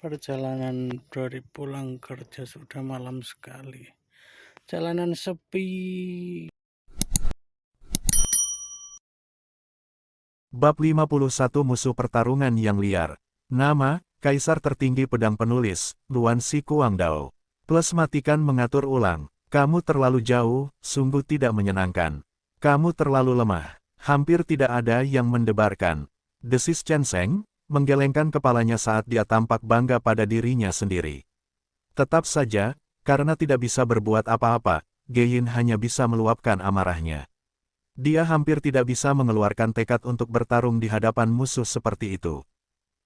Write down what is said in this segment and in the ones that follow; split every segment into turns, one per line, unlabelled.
Perjalanan dari pulang kerja sudah malam sekali. Jalanan sepi.
Bab 51 Musuh Pertarungan yang Liar. Nama, Kaisar Tertinggi Pedang Penulis, Luan Si Kuangdao. Plus matikan mengatur ulang. Kamu terlalu jauh, sungguh tidak menyenangkan. Kamu terlalu lemah. Hampir tidak ada yang mendebarkan. Desis Chen Seng, menggelengkan kepalanya saat dia tampak bangga pada dirinya sendiri. Tetap saja, karena tidak bisa berbuat apa-apa, Geyin hanya bisa meluapkan amarahnya. Dia hampir tidak bisa mengeluarkan tekad untuk bertarung di hadapan musuh seperti itu.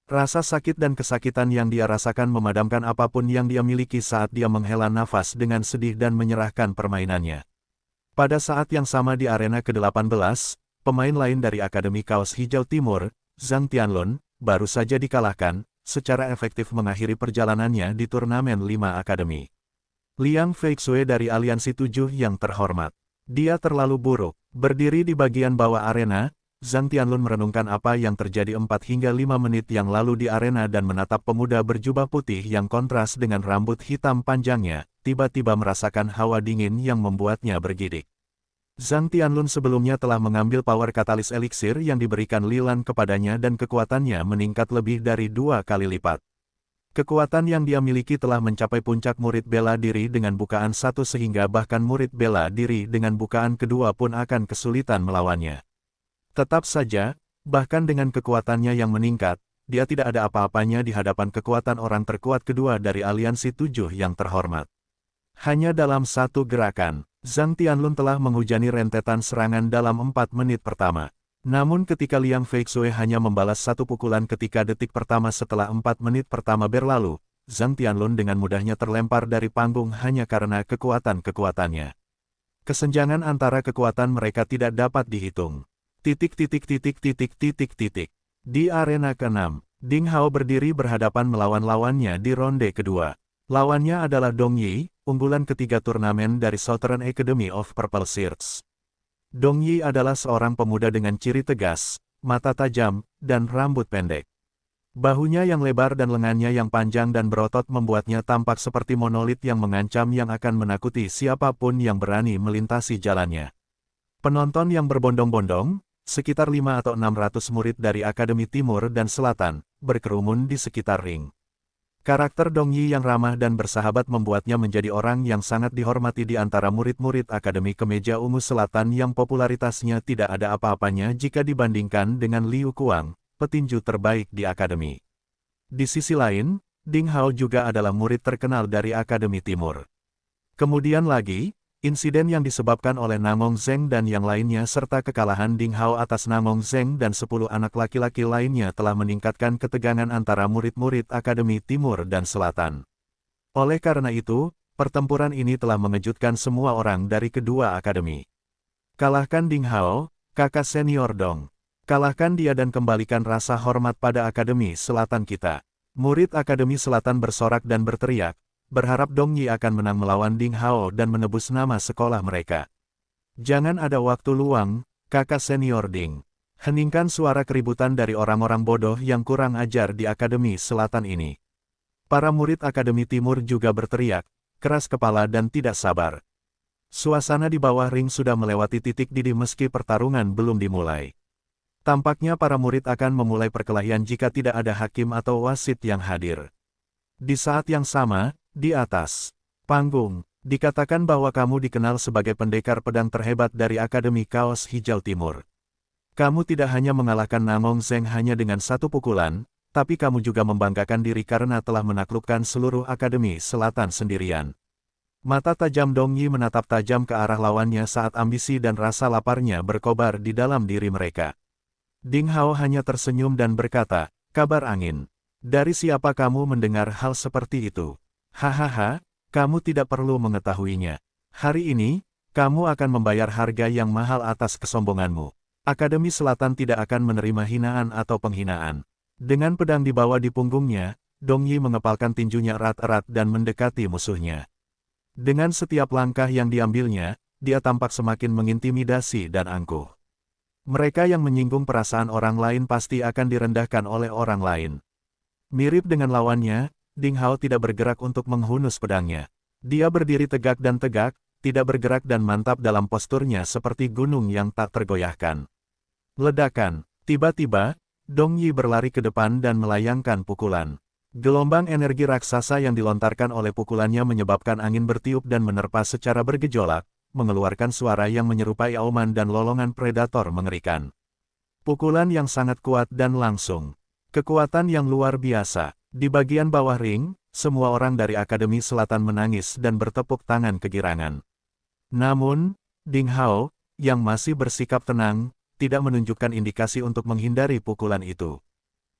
Rasa sakit dan kesakitan yang dia rasakan memadamkan apapun yang dia miliki saat dia menghela nafas dengan sedih dan menyerahkan permainannya. Pada saat yang sama di arena ke-18, pemain lain dari Akademi Kaos Hijau Timur, Zhang Tianlun, baru saja dikalahkan, secara efektif mengakhiri perjalanannya di turnamen 5 Akademi. Liang Feixue dari Aliansi 7 yang terhormat. Dia terlalu buruk. Berdiri di bagian bawah arena, Zhang Tianlun merenungkan apa yang terjadi 4 hingga 5 menit yang lalu di arena dan menatap pemuda berjubah putih yang kontras dengan rambut hitam panjangnya, tiba-tiba merasakan hawa dingin yang membuatnya bergidik. Zhang Tianlun sebelumnya telah mengambil power katalis eliksir yang diberikan Lilan kepadanya dan kekuatannya meningkat lebih dari 2 kali lipat. Kekuatan yang dia miliki telah mencapai puncak murid bela diri dengan bukaan 1 sehingga bahkan murid bela diri dengan bukaan kedua pun akan kesulitan melawannya. Tetap saja, bahkan dengan kekuatannya yang meningkat, dia tidak ada apa-apanya di hadapan kekuatan orang terkuat kedua dari Aliansi 7 yang terhormat. Hanya dalam satu gerakan, Zhang Tianlun telah menghujani rentetan serangan dalam 4 menit pertama. Namun ketika Liang Feixue hanya membalas satu pukulan ketika detik pertama setelah 4 menit pertama berlalu, Zhang Tianlun dengan mudahnya terlempar dari panggung hanya karena kekuatan-kekuatannya. Kesenjangan antara kekuatan mereka tidak dapat dihitung. Di arena ke-6, Ding Hao berdiri berhadapan melawan lawannya di ronde kedua. Lawannya adalah Dong Yi, unggulan ketiga turnamen dari Southern Academy of Purple Shirts. Dong Yi adalah seorang pemuda dengan ciri tegas, mata tajam, dan rambut pendek. Bahunya yang lebar dan lengannya yang panjang dan berotot membuatnya tampak seperti monolit yang mengancam yang akan menakuti siapapun yang berani melintasi jalannya. Penonton yang berbondong-bondong, sekitar 5 atau 600 murid dari Akademi Timur dan Selatan, berkerumun di sekitar ring. Karakter Dong Yi yang ramah dan bersahabat membuatnya menjadi orang yang sangat dihormati di antara murid-murid Akademi Kemeja Ungu Selatan yang popularitasnya tidak ada apa-apanya jika dibandingkan dengan Liu Kuang, petinju terbaik di Akademi. Di sisi lain, Ding Hao juga adalah murid terkenal dari Akademi Timur. Kemudian lagi, insiden yang disebabkan oleh Nangong Zeng dan yang lainnya serta kekalahan Ding Hao atas Nangong Zeng dan 10 anak laki-laki lainnya telah meningkatkan ketegangan antara murid-murid Akademi Timur dan Selatan. Oleh karena itu, pertempuran ini telah mengejutkan semua orang dari kedua akademi. Kalahkan Ding Hao, kakak senior Dong. Kalahkan dia dan kembalikan rasa hormat pada Akademi Selatan kita. Murid Akademi Selatan bersorak dan berteriak, berharap Dong Yi akan menang melawan Ding Hao dan menebus nama sekolah mereka. Jangan ada waktu luang, kakak senior Ding. Heningkan suara keributan dari orang-orang bodoh yang kurang ajar di Akademi Selatan ini. Para murid Akademi Timur juga berteriak, keras kepala dan tidak sabar. Suasana di bawah ring sudah melewati titik didih meski pertarungan belum dimulai. Tampaknya para murid akan memulai perkelahian jika tidak ada hakim atau wasit yang hadir. Di saat yang sama, di atas panggung, dikatakan bahwa kamu dikenal sebagai pendekar pedang terhebat dari Akademi Kaos Hijau Timur. Kamu tidak hanya mengalahkan Nangong Zeng hanya dengan satu pukulan, tapi kamu juga membanggakan diri karena telah menaklukkan seluruh Akademi Selatan sendirian. Mata tajam Dong Yi menatap tajam ke arah lawannya saat ambisi dan rasa laparnya berkobar di dalam diri mereka. Ding Hao hanya tersenyum dan berkata, kabar angin. Dari siapa kamu mendengar hal seperti itu? Hahaha, kamu tidak perlu mengetahuinya. Hari ini, kamu akan membayar harga yang mahal atas kesombonganmu. Akademi Selatan tidak akan menerima hinaan atau penghinaan. Dengan pedang dibawa di punggungnya, Dong Yi mengepalkan tinjunya erat-erat dan mendekati musuhnya. Dengan setiap langkah yang diambilnya, dia tampak semakin mengintimidasi dan angkuh. Mereka yang menyinggung perasaan orang lain pasti akan direndahkan oleh orang lain. Mirip dengan lawannya, Ding Hao tidak bergerak untuk menghunus pedangnya. Dia berdiri tegak dan tegak, tidak bergerak dan mantap dalam posturnya seperti gunung yang tak tergoyahkan. Ledakan. Tiba-tiba, Dong Yi berlari ke depan dan melayangkan pukulan. Gelombang energi raksasa yang dilontarkan oleh pukulannya menyebabkan angin bertiup dan menerpa secara bergejolak, mengeluarkan suara yang menyerupai auman dan lolongan predator mengerikan. Pukulan yang sangat kuat dan langsung. Kekuatan yang luar biasa. Di bagian bawah ring, semua orang dari Akademi Selatan menangis dan bertepuk tangan kegirangan. Namun, Ding Hao, yang masih bersikap tenang, tidak menunjukkan indikasi untuk menghindari pukulan itu.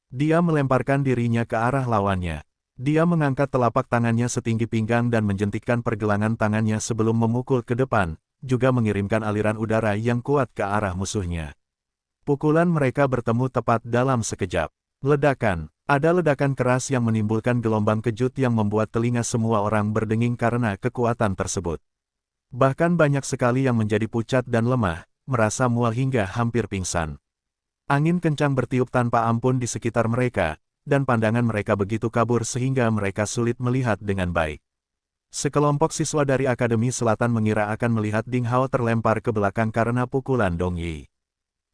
Dia melemparkan dirinya ke arah lawannya. Dia mengangkat telapak tangannya setinggi pinggang dan menjentikkan pergelangan tangannya sebelum memukul ke depan, juga mengirimkan aliran udara yang kuat ke arah musuhnya. Pukulan mereka bertemu tepat dalam sekejap. Ledakan. Ada ledakan keras yang menimbulkan gelombang kejut yang membuat telinga semua orang berdenging karena kekuatan tersebut. Bahkan banyak sekali yang menjadi pucat dan lemah, merasa mual hingga hampir pingsan. Angin kencang bertiup tanpa ampun di sekitar mereka, dan pandangan mereka begitu kabur sehingga mereka sulit melihat dengan baik. Sekelompok siswa dari Akademi Selatan mengira akan melihat Ding Hao terlempar ke belakang karena pukulan Dong Yi.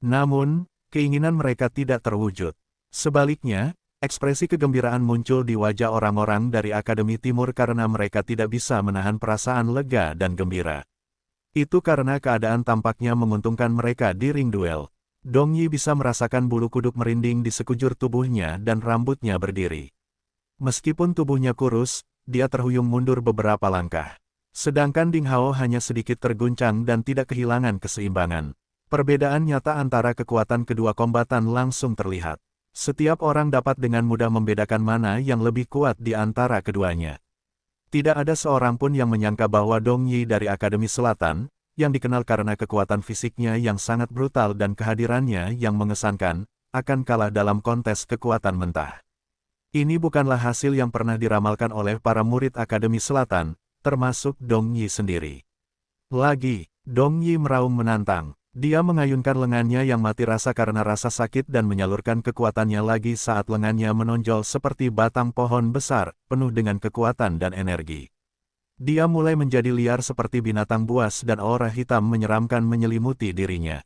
Namun, keinginan mereka tidak terwujud. Sebaliknya, ekspresi kegembiraan muncul di wajah orang-orang dari Akademi Timur karena mereka tidak bisa menahan perasaan lega dan gembira. Itu karena keadaan tampaknya menguntungkan mereka di ring duel. Dong Yi bisa merasakan bulu kuduk merinding di sekujur tubuhnya dan rambutnya berdiri. Meskipun tubuhnya kurus, dia terhuyung mundur beberapa langkah. Sedangkan Ding Hao hanya sedikit terguncang dan tidak kehilangan keseimbangan. Perbedaan nyata antara kekuatan kedua kombatan langsung terlihat. Setiap orang dapat dengan mudah membedakan mana yang lebih kuat di antara keduanya. Tidak ada seorang pun yang menyangka bahwa Dong Yi dari Akademi Selatan, yang dikenal karena kekuatan fisiknya yang sangat brutal dan kehadirannya yang mengesankan, akan kalah dalam kontes kekuatan mentah. Ini bukanlah hasil yang pernah diramalkan oleh para murid Akademi Selatan, termasuk Dong Yi sendiri. Lagi, Dong Yi meraung menantang. Dia mengayunkan lengannya yang mati rasa karena rasa sakit dan menyalurkan kekuatannya lagi saat lengannya menonjol seperti batang pohon besar, penuh dengan kekuatan dan energi. Dia mulai menjadi liar seperti binatang buas dan aura hitam menyeramkan menyelimuti dirinya.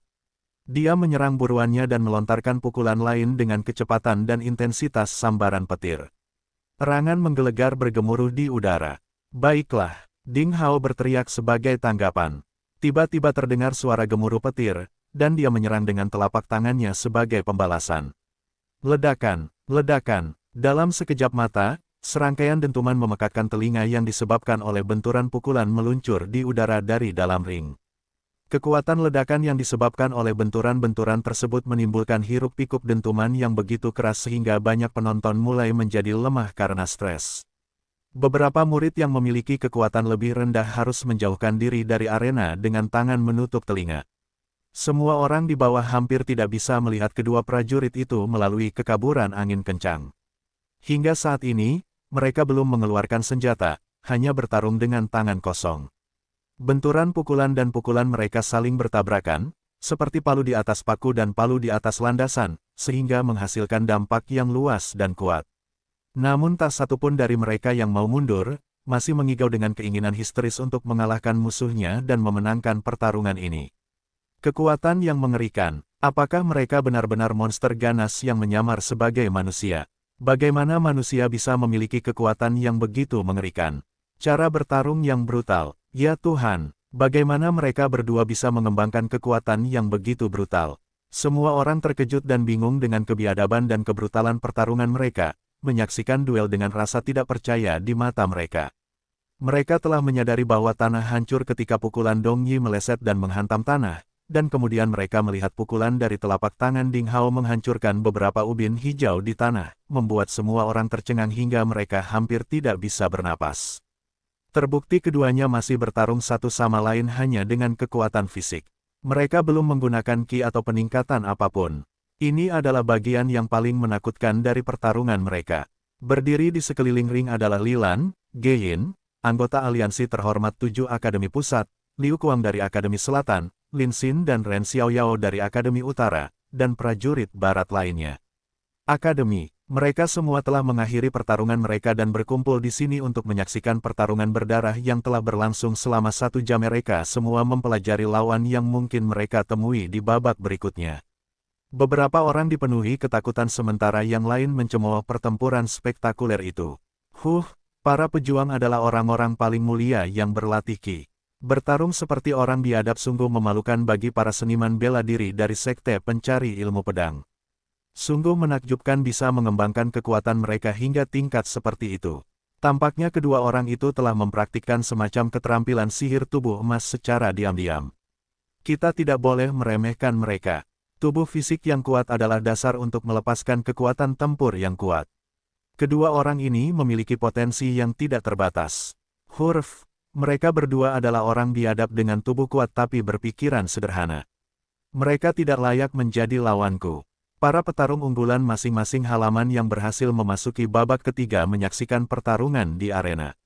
Dia menyerang buruannya dan melontarkan pukulan lain dengan kecepatan dan intensitas sambaran petir. Erangan menggelegar bergemuruh di udara. Baiklah, Ding Hao berteriak sebagai tanggapan. Tiba-tiba terdengar suara gemuruh petir, dan dia menyerang dengan telapak tangannya sebagai pembalasan. Ledakan, ledakan, dalam sekejap mata, serangkaian dentuman memekakkan telinga yang disebabkan oleh benturan pukulan meluncur di udara dari dalam ring. Kekuatan ledakan yang disebabkan oleh benturan-benturan tersebut menimbulkan hiruk-pikuk dentuman yang begitu keras sehingga banyak penonton mulai menjadi lemah karena stres. Beberapa murid yang memiliki kekuatan lebih rendah harus menjauhkan diri dari arena dengan tangan menutup telinga. Semua orang di bawah hampir tidak bisa melihat kedua prajurit itu melalui kekaburan angin kencang. Hingga saat ini, mereka belum mengeluarkan senjata, hanya bertarung dengan tangan kosong. Benturan pukulan dan pukulan mereka saling bertabrakan, seperti palu di atas paku dan palu di atas landasan, sehingga menghasilkan dampak yang luas dan kuat. Namun tak satu pun dari mereka yang mau mundur, masih mengigau dengan keinginan histeris untuk mengalahkan musuhnya dan memenangkan pertarungan ini. Kekuatan yang mengerikan, apakah mereka benar-benar monster ganas yang menyamar sebagai manusia? Bagaimana manusia bisa memiliki kekuatan yang begitu mengerikan? Cara bertarung yang brutal, ya Tuhan, bagaimana mereka berdua bisa mengembangkan kekuatan yang begitu brutal? Semua orang terkejut dan bingung dengan kebiadaban dan kebrutalan pertarungan mereka, menyaksikan duel dengan rasa tidak percaya di mata mereka. Mereka telah menyadari bahwa tanah hancur ketika pukulan Dong Yi meleset dan menghantam tanah, dan kemudian mereka melihat pukulan dari telapak tangan Ding Hao menghancurkan beberapa ubin hijau di tanah, membuat semua orang tercengang hingga mereka hampir tidak bisa bernapas. Terbukti keduanya masih bertarung satu sama lain hanya dengan kekuatan fisik. Mereka belum menggunakan ki atau peningkatan apapun. Ini adalah bagian yang paling menakutkan dari pertarungan mereka. Berdiri di sekeliling ring adalah Lilan, Geyin, anggota aliansi terhormat 7 Akademi Pusat, Liu Kuang dari Akademi Selatan, Lin Xin dan Ren Xiaoyao dari Akademi Utara, dan prajurit barat lainnya. Akademi, Mereka semua telah mengakhiri pertarungan mereka dan berkumpul di sini untuk menyaksikan pertarungan berdarah yang telah berlangsung selama 1 jam. Mereka semua mempelajari lawan yang mungkin mereka temui di babak berikutnya. Beberapa orang dipenuhi ketakutan sementara yang lain mencemooh pertempuran spektakuler itu. Para pejuang adalah orang-orang paling mulia yang berlatih Ki. Bertarung seperti orang biadab sungguh memalukan bagi para seniman bela diri dari sekte pencari ilmu pedang. Sungguh menakjubkan bisa mengembangkan kekuatan mereka hingga tingkat seperti itu. Tampaknya kedua orang itu telah mempraktikkan semacam keterampilan sihir tubuh emas secara diam-diam. Kita tidak boleh meremehkan mereka. Tubuh fisik yang kuat adalah dasar untuk melepaskan kekuatan tempur yang kuat. Kedua orang ini memiliki potensi yang tidak terbatas. Mereka berdua adalah orang biadab dengan tubuh kuat tapi berpikiran sederhana. Mereka tidak layak menjadi lawanku. Para petarung unggulan masing-masing halaman yang berhasil memasuki babak ketiga menyaksikan pertarungan di arena.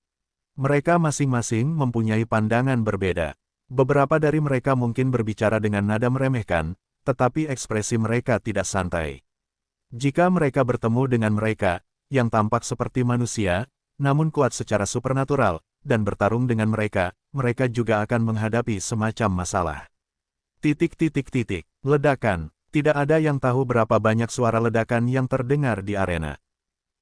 Mereka masing-masing mempunyai pandangan berbeda. Beberapa dari mereka mungkin berbicara dengan nada meremehkan, tetapi ekspresi mereka tidak santai. Jika mereka bertemu dengan mereka, yang tampak seperti manusia, namun kuat secara supernatural, dan bertarung dengan mereka, mereka juga akan menghadapi semacam masalah. Ledakan. Tidak ada yang tahu berapa banyak suara ledakan yang terdengar di arena.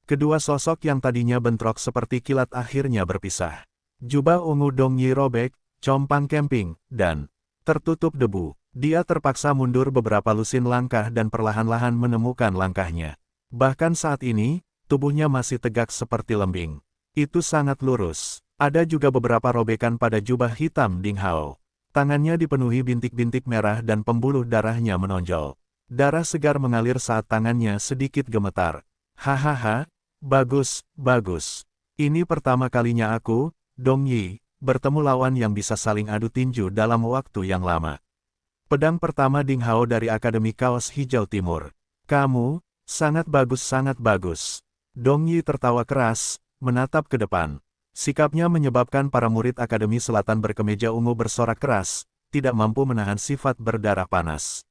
Kedua sosok yang tadinya bentrok seperti kilat akhirnya berpisah. Jubah ungu Dong Yi robek, compang kemping, dan tertutup debu. Dia terpaksa mundur beberapa lusin langkah dan perlahan-lahan menemukan langkahnya. Bahkan saat ini, tubuhnya masih tegak seperti lembing. Itu sangat lurus. Ada juga beberapa robekan pada jubah hitam Ding Hao. Tangannya dipenuhi bintik-bintik merah dan pembuluh darahnya menonjol. Darah segar mengalir saat tangannya sedikit gemetar. Hahaha, bagus. Ini pertama kalinya aku, Dong Yi, bertemu lawan yang bisa saling adu tinju dalam waktu yang lama. Pedang pertama Ding Hao dari Akademi Kaos Hijau Timur. Kamu, sangat bagus. Dong Yi tertawa keras, menatap ke depan. Sikapnya menyebabkan para murid Akademi Selatan berkemeja ungu bersorak keras, tidak mampu menahan sifat berdarah panas.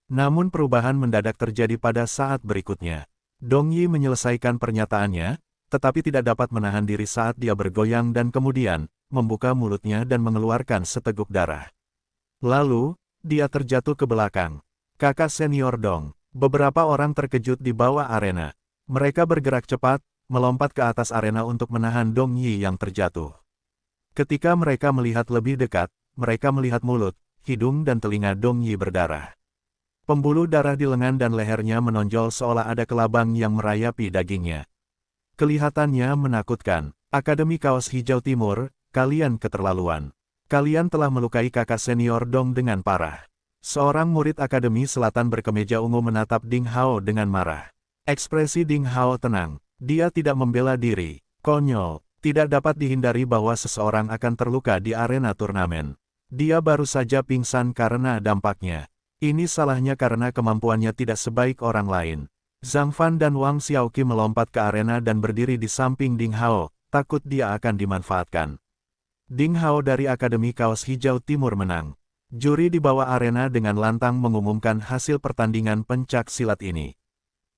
Namun perubahan mendadak terjadi pada saat berikutnya. Dong Yi menyelesaikan pernyataannya, tetapi tidak dapat menahan diri saat dia bergoyang dan kemudian, membuka mulutnya dan mengeluarkan seteguk darah. Lalu, dia terjatuh ke belakang. Kakak senior Dong. Beberapa orang terkejut di bawah arena. Mereka bergerak cepat, melompat ke atas arena untuk menahan Dong Yi yang terjatuh. Ketika mereka melihat lebih dekat, mereka melihat mulut, hidung dan telinga Dong Yi berdarah. Pembuluh darah di lengan dan lehernya menonjol seolah ada kelabang yang merayapi dagingnya. Kelihatannya menakutkan. Akademi Kaos Hijau Timur, kalian keterlaluan. Kalian telah melukai kakak senior Dong dengan parah. Seorang murid Akademi Selatan berkemeja ungu menatap Ding Hao dengan marah. Ekspresi Ding Hao tenang. Dia tidak membela diri. Konyol. Tidak dapat dihindari bahwa seseorang akan terluka di arena turnamen. Dia baru saja pingsan karena dampaknya. Ini salahnya karena kemampuannya tidak sebaik orang lain. Zhang Fan dan Wang Xiaoqi melompat ke arena dan berdiri di samping Ding Hao, takut dia akan dimanfaatkan. Ding Hao dari Akademi Kaos Hijau Timur menang. Juri di bawah arena dengan lantang mengumumkan hasil pertandingan pencak silat ini.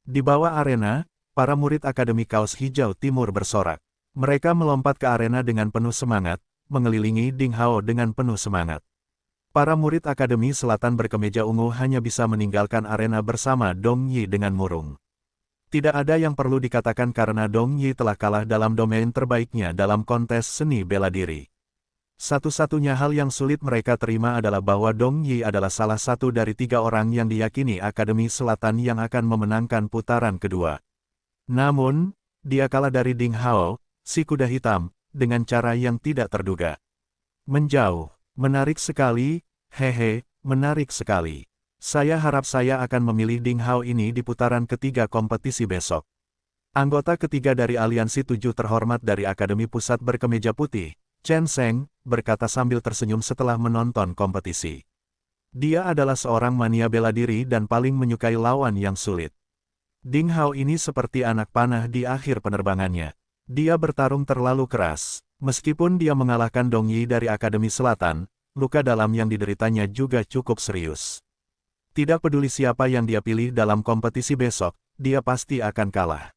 Di bawah arena, para murid Akademi Kaos Hijau Timur bersorak. Mereka melompat ke arena dengan penuh semangat, mengelilingi Ding Hao dengan penuh semangat. Para murid Akademi Selatan berkemeja ungu hanya bisa meninggalkan arena bersama Dong Yi dengan murung. Tidak ada yang perlu dikatakan karena Dong Yi telah kalah dalam domain terbaiknya dalam kontes seni bela diri. Satu-satunya hal yang sulit mereka terima adalah bahwa Dong Yi adalah salah satu dari 3 orang yang diyakini Akademi Selatan yang akan memenangkan putaran kedua. Namun, dia kalah dari Ding Hao, si kuda hitam, dengan cara yang tidak terduga. Menjauh. Menarik sekali, menarik sekali. Saya harap saya akan memilih Ding Hao ini di putaran ketiga kompetisi besok. Anggota ketiga dari Aliansi 7 terhormat dari Akademi Pusat Berkemeja Putih, Chen Sheng, berkata sambil tersenyum setelah menonton kompetisi. Dia adalah seorang mania bela diri dan paling menyukai lawan yang sulit. Ding Hao ini seperti anak panah di akhir penerbangannya. Dia bertarung terlalu keras. Meskipun dia mengalahkan Dong Yi dari Akademi Selatan, luka dalam yang dideritanya juga cukup serius. Tidak peduli siapa yang dia pilih dalam kompetisi besok, dia pasti akan kalah.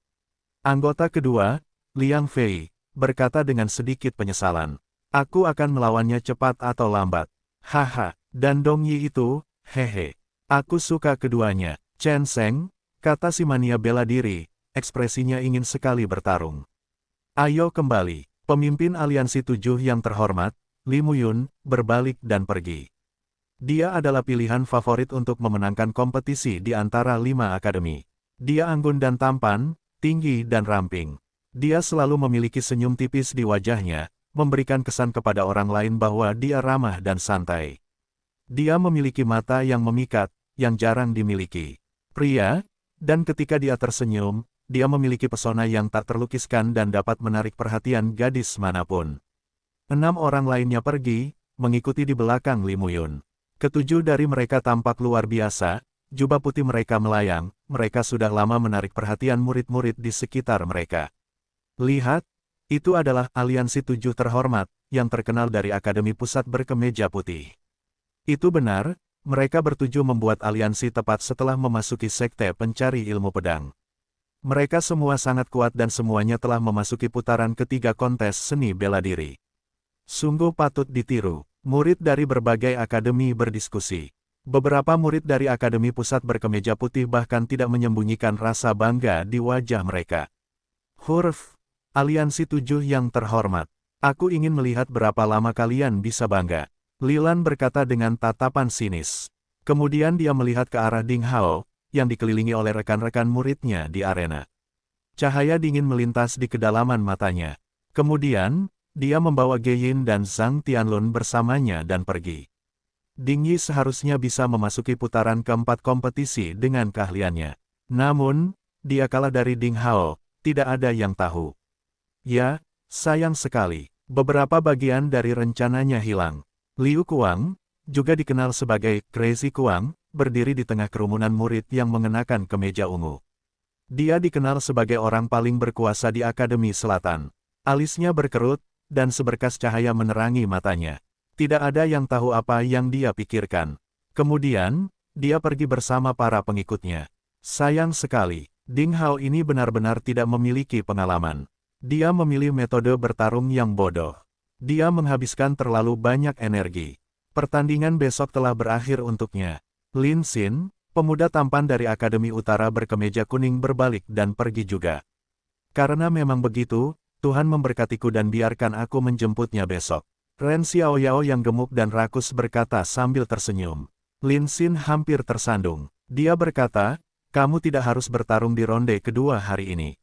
Anggota kedua, Liang Fei, berkata dengan sedikit penyesalan. Aku akan melawannya cepat atau lambat. Haha, dan Dong Yi itu, hehe. Aku suka keduanya. Chen Sheng, kata si mania bela diri, ekspresinya ingin sekali bertarung. Ayo kembali. Pemimpin aliansi 7 yang terhormat, Li Muyun, berbalik dan pergi. Dia adalah pilihan favorit untuk memenangkan kompetisi di antara 5 akademi. Dia anggun dan tampan, tinggi dan ramping. Dia selalu memiliki senyum tipis di wajahnya, memberikan kesan kepada orang lain bahwa dia ramah dan santai. Dia memiliki mata yang memikat, yang jarang dimiliki pria, dan ketika dia tersenyum, dia memiliki pesona yang tak terlukiskan dan dapat menarik perhatian gadis manapun. 6 orang lainnya pergi, mengikuti di belakang Li Muyun. Ketujuh dari mereka tampak luar biasa, jubah putih mereka melayang, mereka sudah lama menarik perhatian murid-murid di sekitar mereka. Lihat, itu adalah aliansi 7 terhormat, yang terkenal dari Akademi Pusat Berkemeja Putih. Itu benar, mereka bertuju membuat aliansi tepat setelah memasuki sekte pencari ilmu pedang. Mereka semua sangat kuat dan semuanya telah memasuki putaran ketiga kontes seni bela diri. Sungguh patut ditiru. Murid dari berbagai akademi berdiskusi. Beberapa murid dari Akademi Pusat Berkemeja Putih bahkan tidak menyembunyikan rasa bangga di wajah mereka. Huruf, aliansi 7 yang terhormat. Aku ingin melihat berapa lama kalian bisa bangga. Lilan berkata dengan tatapan sinis. Kemudian dia melihat ke arah Ding Hao, yang dikelilingi oleh rekan-rekan muridnya di arena. Cahaya dingin melintas di kedalaman matanya. Kemudian, dia membawa Ge Yin dan Zhang Tianlun bersamanya dan pergi. Ding Yi seharusnya bisa memasuki putaran keempat kompetisi dengan keahliannya. Namun, dia kalah dari Ding Hao, tidak ada yang tahu. Ya, sayang sekali, beberapa bagian dari rencananya hilang. Liu Kuang, juga dikenal sebagai Crazy Kuang, berdiri di tengah kerumunan murid yang mengenakan kemeja ungu. Dia dikenal sebagai orang paling berkuasa di Akademi Selatan. Alisnya berkerut, dan seberkas cahaya menerangi matanya. Tidak ada yang tahu apa yang dia pikirkan. Kemudian, dia pergi bersama para pengikutnya. Sayang sekali, Ding Hao ini benar-benar tidak memiliki pengalaman. Dia memilih metode bertarung yang bodoh. Dia menghabiskan terlalu banyak energi. Pertandingan besok telah berakhir untuknya. Lin Xin, pemuda tampan dari Akademi Utara berkemeja kuning berbalik dan pergi juga. Karena memang begitu, Tuhan memberkatiku dan biarkan aku menjemputnya besok. Ren Xiaoyao yang gemuk dan rakus berkata sambil tersenyum. Lin Xin hampir tersandung. Dia berkata, kamu tidak harus bertarung di ronde kedua hari ini.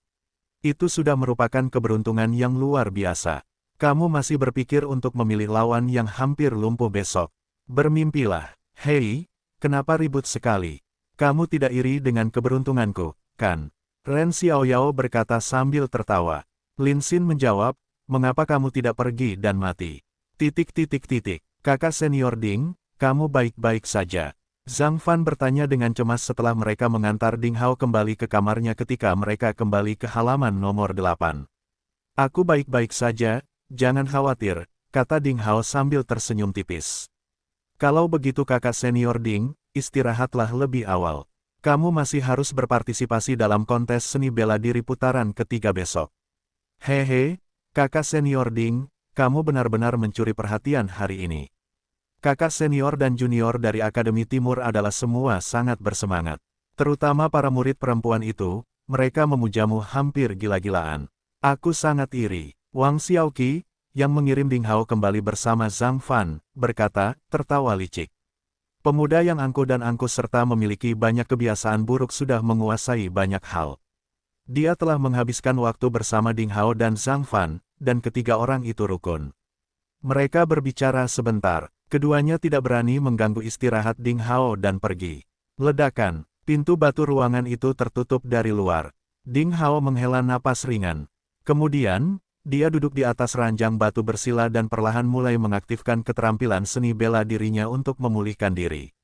Itu sudah merupakan keberuntungan yang luar biasa. Kamu masih berpikir untuk memilih lawan yang hampir lumpuh besok. Bermimpilah. Hei, kenapa ribut sekali? Kamu tidak iri dengan keberuntunganku, kan? Ren Xiaoyao berkata sambil tertawa. Lin Xin menjawab, mengapa kamu tidak pergi dan mati? Kakak senior Ding, kamu baik-baik saja. Zhang Fan bertanya dengan cemas setelah mereka mengantar Ding Hao kembali ke kamarnya ketika mereka kembali ke halaman nomor 8. Aku baik-baik saja, jangan khawatir, kata Ding Hao sambil tersenyum tipis. Kalau begitu kakak senior Ding, istirahatlah lebih awal. Kamu masih harus berpartisipasi dalam kontes seni bela diri putaran ketiga besok. Hehe, kakak senior Ding, kamu benar-benar mencuri perhatian hari ini. Kakak senior dan junior dari Akademi Timur adalah semua sangat bersemangat. Terutama para murid perempuan itu, mereka memujamu hampir gila-gilaan. Aku sangat iri. Wang Xiaoqi, yang mengirim Ding Hao kembali bersama Zhang Fan, berkata, tertawa licik. Pemuda yang angkuh dan angkus serta memiliki banyak kebiasaan buruk sudah menguasai banyak hal. Dia telah menghabiskan waktu bersama Ding Hao dan Zhang Fan, dan ketiga orang itu rukun. Mereka berbicara sebentar, keduanya tidak berani mengganggu istirahat Ding Hao dan pergi. Ledakan, pintu batu ruangan itu tertutup dari luar. Ding Hao menghela napas ringan. Kemudian, dia duduk di atas ranjang batu bersila dan perlahan mulai mengaktifkan keterampilan seni bela dirinya untuk memulihkan diri.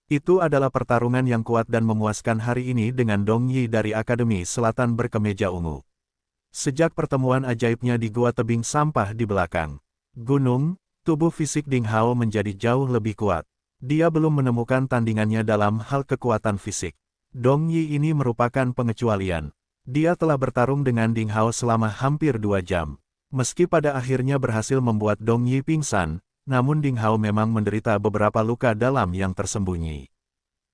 Itu adalah pertarungan yang kuat dan memuaskan hari ini dengan Dong Yi dari Akademi Selatan berkemeja ungu. Sejak pertemuan ajaibnya di gua tebing sampah di belakang gunung, tubuh fisik Ding Hao menjadi jauh lebih kuat. Dia belum menemukan tandingannya dalam hal kekuatan fisik. Dong Yi ini merupakan pengecualian. Dia telah bertarung dengan Ding Hao selama hampir 2 jam. Meski pada akhirnya berhasil membuat Dong Yi pingsan, namun Ding Hao memang menderita beberapa luka dalam yang tersembunyi.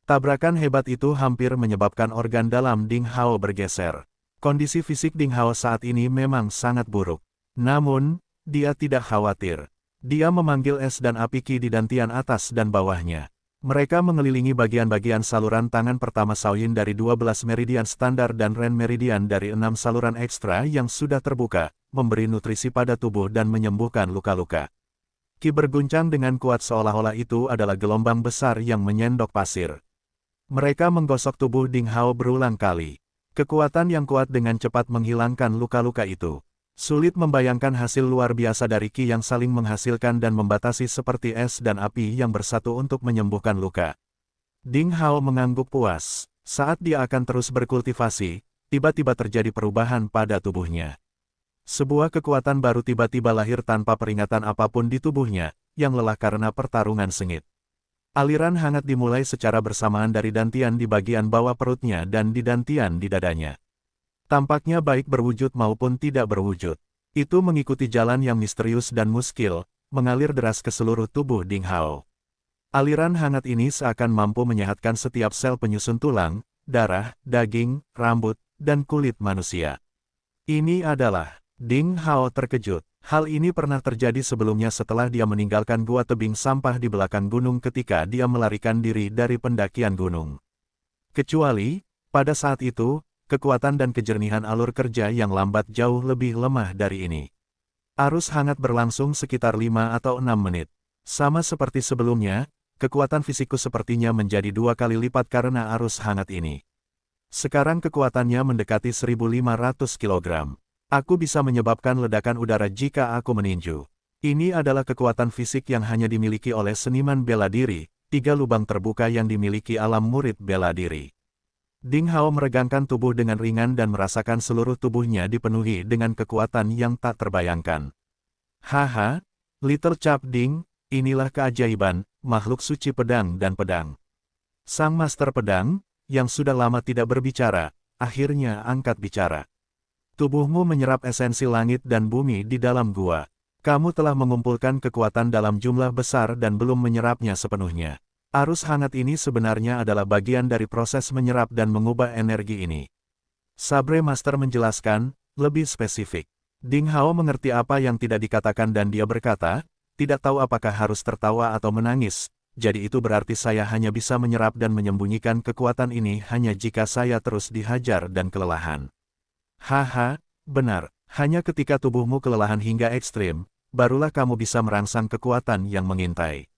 Tabrakan hebat itu hampir menyebabkan organ dalam Ding Hao bergeser. Kondisi fisik Ding Hao saat ini memang sangat buruk. Namun, dia tidak khawatir. Dia memanggil es dan api Qi di dantian atas dan bawahnya. Mereka mengelilingi bagian-bagian saluran tangan pertama Shaoyin dari 12 meridian standar dan Ren meridian dari 6 saluran ekstra yang sudah terbuka, memberi nutrisi pada tubuh dan menyembuhkan luka-luka. Qi berguncang dengan kuat seolah-olah itu adalah gelombang besar yang menyendok pasir. Mereka menggosok tubuh Ding Hao berulang kali. Kekuatan yang kuat dengan cepat menghilangkan luka-luka itu. Sulit membayangkan hasil luar biasa dari Qi yang saling menghasilkan dan membatasi seperti es dan api yang bersatu untuk menyembuhkan luka. Ding Hao mengangguk puas. Saat dia akan terus berkultivasi, tiba-tiba terjadi perubahan pada tubuhnya. Sebuah kekuatan baru tiba-tiba lahir tanpa peringatan apapun di tubuhnya, yang lelah karena pertarungan sengit. Aliran hangat dimulai secara bersamaan dari dantian di bagian bawah perutnya dan di dantian di dadanya. Tampaknya baik berwujud maupun tidak berwujud. Itu mengikuti jalan yang misterius dan muskil, mengalir deras ke seluruh tubuh Ding Hao. Aliran hangat ini seakan mampu menyehatkan setiap sel penyusun tulang, darah, daging, rambut, dan kulit manusia. Ini adalah... Ding Hao terkejut. Hal ini pernah terjadi sebelumnya setelah dia meninggalkan gua tebing sampah di belakang gunung ketika dia melarikan diri dari pendakian gunung. Kecuali, pada saat itu, kekuatan dan kejernihan alur kerja yang lambat jauh lebih lemah dari ini. Arus hangat berlangsung sekitar 5 atau 6 menit. Sama seperti sebelumnya, kekuatan fisikku sepertinya menjadi 2 kali lipat karena arus hangat ini. Sekarang kekuatannya mendekati 1.500 kg. Aku bisa menyebabkan ledakan udara jika aku meninju. Ini adalah kekuatan fisik yang hanya dimiliki oleh seniman bela diri, 3 lubang terbuka yang dimiliki alam murid bela diri. Ding Hao meregangkan tubuh dengan ringan dan merasakan seluruh tubuhnya dipenuhi dengan kekuatan yang tak terbayangkan. Haha, Little Cap Ding, inilah keajaiban, makhluk suci pedang dan pedang. Sang Master Pedang, yang sudah lama tidak berbicara, akhirnya angkat bicara. Tubuhmu menyerap esensi langit dan bumi di dalam gua. Kamu telah mengumpulkan kekuatan dalam jumlah besar dan belum menyerapnya sepenuhnya. Arus hangat ini sebenarnya adalah bagian dari proses menyerap dan mengubah energi ini. Sabre Master menjelaskan, lebih spesifik. Ding Hao mengerti apa yang tidak dikatakan dan dia berkata, tidak tahu apakah harus tertawa atau menangis, jadi itu berarti saya hanya bisa menyerap dan menyembunyikan kekuatan ini hanya jika saya terus dihajar dan kelelahan. Haha, benar, hanya ketika tubuhmu kelelahan hingga ekstrim, barulah kamu bisa merangsang kekuatan yang mengintai.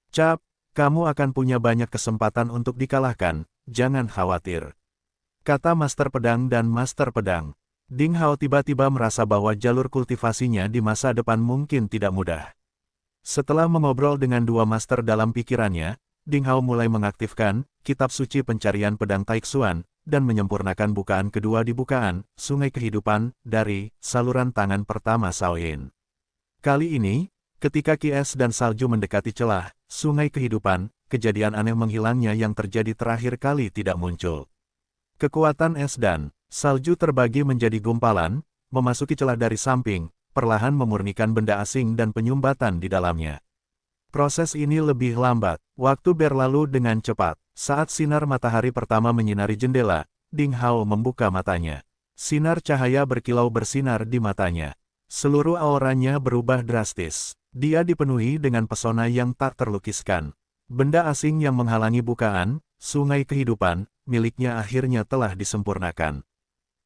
Cap. Kamu akan punya banyak kesempatan untuk dikalahkan, jangan khawatir. Kata Master Pedang dan Master Pedang. Ding Hao tiba-tiba merasa bahwa jalur kultivasinya di masa depan mungkin tidak mudah. Setelah mengobrol dengan 2 master dalam pikirannya, Ding Hao mulai mengaktifkan Kitab Suci Pencarian Pedang Taixuan, dan menyempurnakan bukaan kedua di bukaan, Sungai Kehidupan, dari saluran tangan pertama Shaoyin. Kali ini, ketika Qi es dan salju mendekati celah Sungai Kehidupan, kejadian aneh menghilangnya yang terjadi terakhir kali tidak muncul. Kekuatan es dan salju terbagi menjadi gumpalan, memasuki celah dari samping, perlahan memurnikan benda asing dan penyumbatan di dalamnya. Proses ini lebih lambat, waktu berlalu dengan cepat. Saat sinar matahari pertama menyinari jendela, Ding Hao membuka matanya. Sinar cahaya berkilau bersinar di matanya. Seluruh auranya berubah drastis. Dia dipenuhi dengan pesona yang tak terlukiskan. Benda asing yang menghalangi bukaan, Sungai Kehidupan, miliknya akhirnya telah disempurnakan.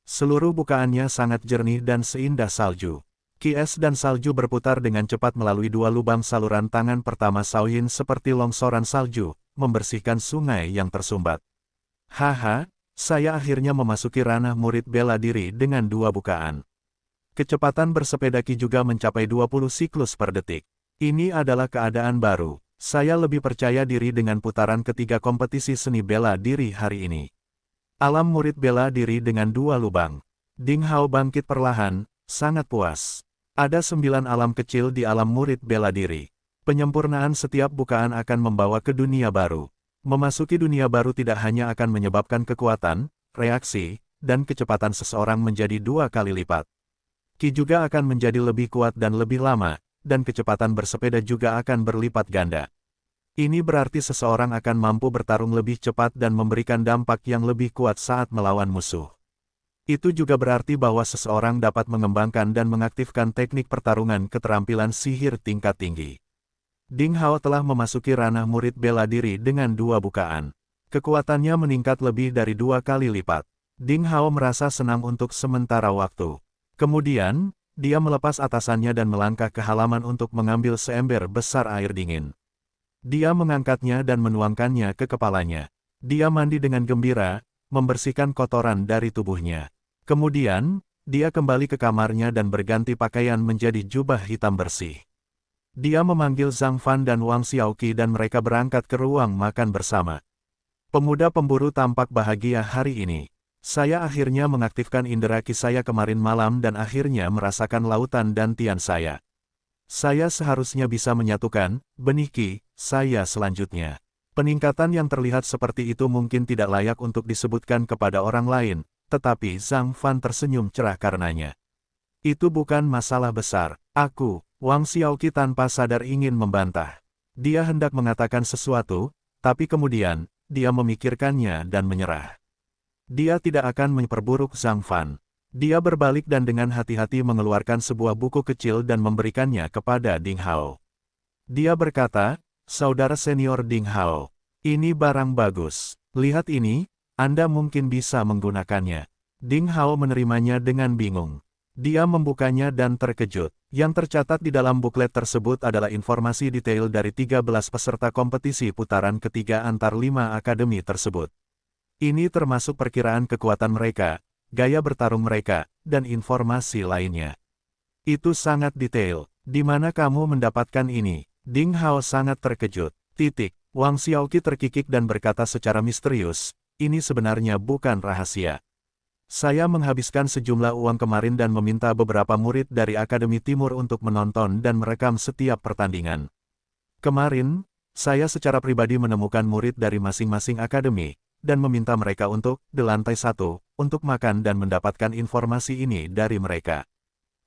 Seluruh bukaannya sangat jernih dan seindah salju. Qi es dan salju berputar dengan cepat melalui 2 lubang saluran tangan pertama Shaoyin seperti longsoran salju, membersihkan sungai yang tersumbat. Haha, saya akhirnya memasuki ranah murid bela diri dengan 2 bukaan. Kecepatan bersepeda Qi juga mencapai 20 siklus per detik. Ini adalah keadaan baru. Saya lebih percaya diri dengan putaran ketiga kompetisi seni bela diri hari ini. Alam murid bela diri dengan 2 lubang. Ding Hao bangkit perlahan, sangat puas. Ada 9 alam kecil di alam murid bela diri. Penyempurnaan setiap bukaan akan membawa ke dunia baru. Memasuki dunia baru tidak hanya akan menyebabkan kekuatan, reaksi, dan kecepatan seseorang menjadi 2 kali lipat. Ki juga akan menjadi lebih kuat dan lebih lama, dan kecepatan bersepeda juga akan berlipat ganda. Ini berarti seseorang akan mampu bertarung lebih cepat dan memberikan dampak yang lebih kuat saat melawan musuh. Itu juga berarti bahwa seseorang dapat mengembangkan dan mengaktifkan teknik pertarungan keterampilan sihir tingkat tinggi. Ding Hao telah memasuki ranah murid bela diri dengan 2 bukaan. Kekuatannya meningkat lebih dari 2 kali lipat. Ding Hao merasa senang untuk sementara waktu. Kemudian, dia melepas atasannya dan melangkah ke halaman untuk mengambil seember besar air dingin. Dia mengangkatnya dan menuangkannya ke kepalanya. Dia mandi dengan gembira, membersihkan kotoran dari tubuhnya. Kemudian, dia kembali ke kamarnya dan berganti pakaian menjadi jubah hitam bersih. Dia memanggil Zhang Fan dan Wang Xiaoqi dan mereka berangkat ke ruang makan bersama. Pemuda pemburu tampak bahagia hari ini. Saya akhirnya mengaktifkan indera ki saya kemarin malam dan akhirnya merasakan lautan dantian saya. Saya seharusnya bisa menyatukan benih ki saya selanjutnya. Peningkatan yang terlihat seperti itu mungkin tidak layak untuk disebutkan kepada orang lain, tetapi Zhang Fan tersenyum cerah karenanya. Itu bukan masalah besar. Wang Xiaoqi tanpa sadar ingin membantah. Dia hendak mengatakan sesuatu, tapi kemudian, dia memikirkannya dan menyerah. Dia tidak akan memperburuk Zhang Fan. Dia berbalik dan dengan hati-hati mengeluarkan sebuah buku kecil dan memberikannya kepada Ding Hao. Dia berkata, "Saudara senior Ding Hao, ini barang bagus. Lihat ini, Anda mungkin bisa menggunakannya." Ding Hao menerimanya dengan bingung. Dia membukanya dan terkejut. Yang tercatat di dalam buklet tersebut adalah informasi detail dari 13 peserta kompetisi putaran ketiga antar 5 akademi tersebut. Ini termasuk perkiraan kekuatan mereka, gaya bertarung mereka, dan informasi lainnya. Itu sangat detail. Di mana kamu mendapatkan ini? Ding Hao sangat terkejut. Wang Xiaoqi terkikik dan berkata secara misterius, "Ini sebenarnya bukan rahasia. Saya menghabiskan sejumlah uang kemarin dan meminta beberapa murid dari Akademi Timur untuk menonton dan merekam setiap pertandingan. Kemarin, saya secara pribadi menemukan murid dari masing-masing akademi, dan meminta mereka untuk, di lantai 1, untuk makan dan mendapatkan informasi ini dari mereka."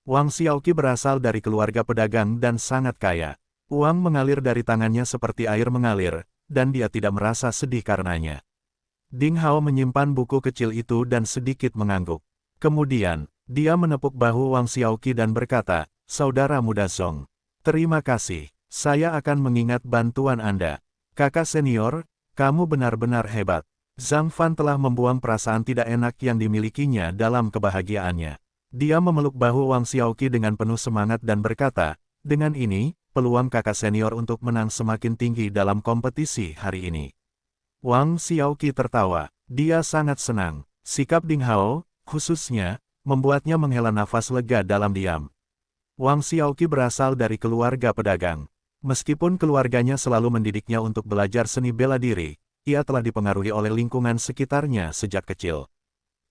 Wang Xiaoqi berasal dari keluarga pedagang dan sangat kaya. Uang mengalir dari tangannya seperti air mengalir, dan dia tidak merasa sedih karenanya. Ding Hao menyimpan buku kecil itu dan sedikit mengangguk. Kemudian, dia menepuk bahu Wang Xiaoqi dan berkata, "Saudara muda Zong, terima kasih. Saya akan mengingat bantuan Anda. Kakak senior, kamu benar-benar hebat." Zhang Fan telah membuang perasaan tidak enak yang dimilikinya dalam kebahagiaannya. Dia memeluk bahu Wang Xiaoqi dengan penuh semangat dan berkata, "Dengan ini, peluang kakak senior untuk menang semakin tinggi dalam kompetisi hari ini." Wang Xiaoqi tertawa. Dia sangat senang. Sikap Ding Hao, khususnya, membuatnya menghela nafas lega dalam diam. Wang Xiaoqi berasal dari keluarga pedagang. Meskipun keluarganya selalu mendidiknya untuk belajar seni bela diri, ia telah dipengaruhi oleh lingkungan sekitarnya sejak kecil.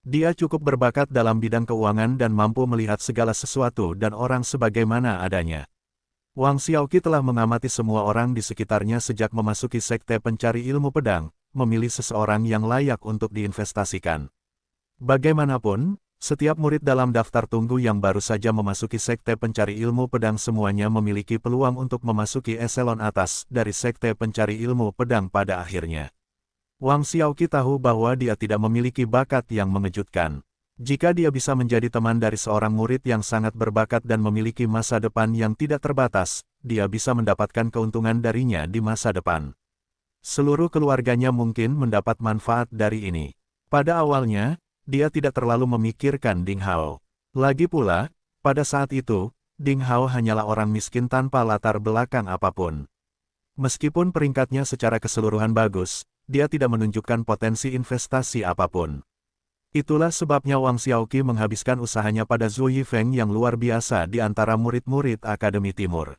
Dia cukup berbakat dalam bidang keuangan dan mampu melihat segala sesuatu dan orang sebagaimana adanya. Wang Xiaoqi telah mengamati semua orang di sekitarnya sejak memasuki sekte pencari ilmu pedang, memilih seseorang yang layak untuk diinvestasikan. Bagaimanapun, setiap murid dalam daftar tunggu yang baru saja memasuki sekte pencari ilmu pedang semuanya memiliki peluang untuk memasuki eselon atas dari sekte pencari ilmu pedang pada akhirnya. Wang Xiaoqi tahu bahwa dia tidak memiliki bakat yang mengejutkan. Jika dia bisa menjadi teman dari seorang murid yang sangat berbakat dan memiliki masa depan yang tidak terbatas, dia bisa mendapatkan keuntungan darinya di masa depan. Seluruh keluarganya mungkin mendapat manfaat dari ini. Pada awalnya, dia tidak terlalu memikirkan Ding Hao. Lagi pula, pada saat itu, Ding Hao hanyalah orang miskin tanpa latar belakang apapun. Meskipun peringkatnya secara keseluruhan bagus, dia tidak menunjukkan potensi investasi apapun. Itulah sebabnya Wang Xiaoqi menghabiskan usahanya pada Zhu Yifeng yang luar biasa di antara murid-murid Akademi Timur.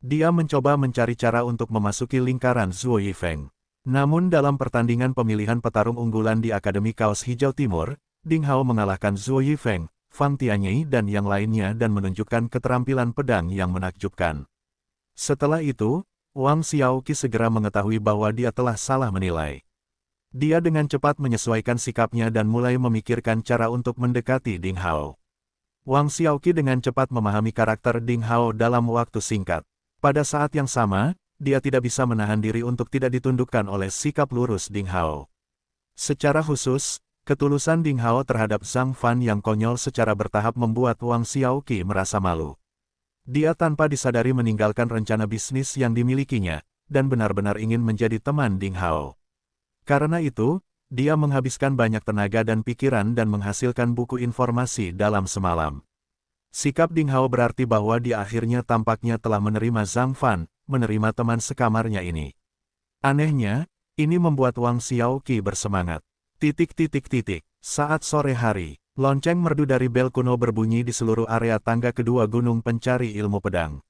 Dia mencoba mencari cara untuk memasuki lingkaran Zhu Yifeng. Namun dalam pertandingan pemilihan petarung unggulan di Akademi Kaos Hijau Timur, Ding Hao mengalahkan Zhu Yifeng, Fang Tianyi dan yang lainnya dan menunjukkan keterampilan pedang yang menakjubkan. Setelah itu, Wang Xiaoqi segera mengetahui bahwa dia telah salah menilai. Dia dengan cepat menyesuaikan sikapnya dan mulai memikirkan cara untuk mendekati Ding Hao. Wang Xiaoqi dengan cepat memahami karakter Ding Hao dalam waktu singkat. Pada saat yang sama, dia tidak bisa menahan diri untuk tidak ditundukkan oleh sikap lurus Ding Hao. Secara khusus, ketulusan Ding Hao terhadap Zhang Fan yang konyol secara bertahap membuat Wang Xiaoqi merasa malu. Dia tanpa disadari meninggalkan rencana bisnis yang dimilikinya, dan benar-benar ingin menjadi teman Ding Hao. Karena itu, dia menghabiskan banyak tenaga dan pikiran dan menghasilkan buku informasi dalam semalam. Sikap Ding Hao berarti bahwa dia akhirnya tampaknya telah menerima Zhang Fan, menerima teman sekamarnya ini. Anehnya, ini membuat Wang Xiaoqi bersemangat. Saat sore hari, lonceng merdu dari bel kuno berbunyi di seluruh area tangga kedua gunung pencari ilmu pedang.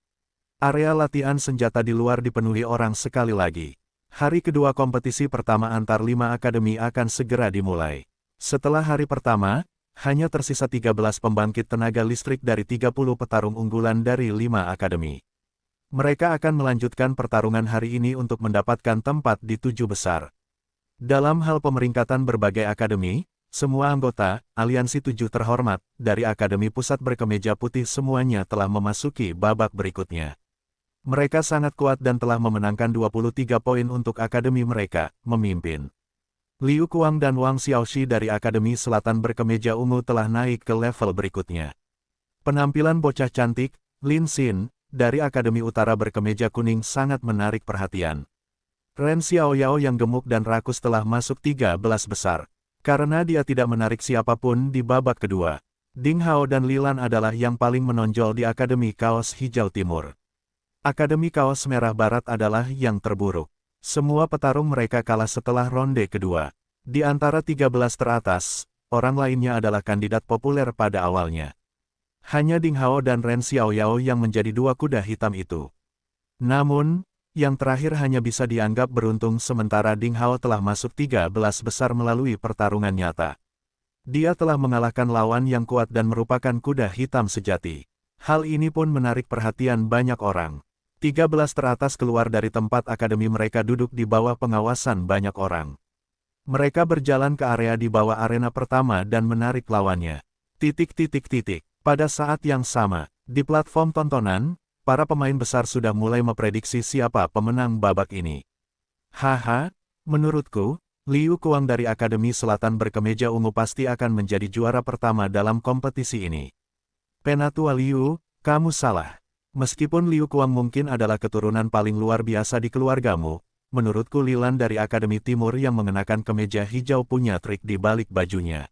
Area latihan senjata di luar dipenuhi orang sekali lagi. Hari kedua kompetisi pertama antar 5 akademi akan segera dimulai. Setelah hari pertama, hanya tersisa 13 pembangkit tenaga listrik dari 30 petarung unggulan dari 5 akademi. Mereka akan melanjutkan pertarungan hari ini untuk mendapatkan tempat di 7 besar. Dalam hal pemeringkatan berbagai akademi, semua anggota, aliansi 7 terhormat, dari Akademi Pusat berkemeja putih semuanya telah memasuki babak berikutnya. Mereka sangat kuat dan telah memenangkan 23 poin untuk akademi mereka, memimpin. Liu Kuang dan Wang Xiaoxi dari Akademi Selatan berkemeja ungu telah naik ke level berikutnya. Penampilan bocah cantik, Lin Xin, dari Akademi Utara berkemeja kuning sangat menarik perhatian. Ren Xiaoyao yang gemuk dan rakus telah masuk 13 besar. Karena dia tidak menarik siapapun di babak kedua. Ding Hao dan Lilan adalah yang paling menonjol di Akademi Kaos Hijau Timur. Akademi Kaos Merah Barat adalah yang terburuk. Semua petarung mereka kalah setelah ronde kedua. Di antara 13 teratas, orang lainnya adalah kandidat populer pada awalnya. Hanya Ding Hao dan Ren Xiaoyao yang menjadi dua kuda hitam itu. Namun, yang terakhir hanya bisa dianggap beruntung sementara Ding Hao telah masuk 13 besar melalui pertarungan nyata. Dia telah mengalahkan lawan yang kuat dan merupakan kuda hitam sejati. Hal ini pun menarik perhatian banyak orang. 13 teratas keluar dari tempat akademi mereka duduk di bawah pengawasan banyak orang. Mereka berjalan ke area di bawah arena pertama dan menarik lawannya. Pada saat yang sama, di platform tontonan, para pemain besar sudah mulai memprediksi siapa pemenang babak ini. Haha, menurutku, Liu Kuang dari Akademi Selatan berkemeja ungu pasti akan menjadi juara pertama dalam kompetisi ini. Penatua Liu, kamu salah. Meskipun Liu Kuang mungkin adalah keturunan paling luar biasa di keluargamu, menurutku Lilan dari Akademi Timur yang mengenakan kemeja hijau punya trik di balik bajunya.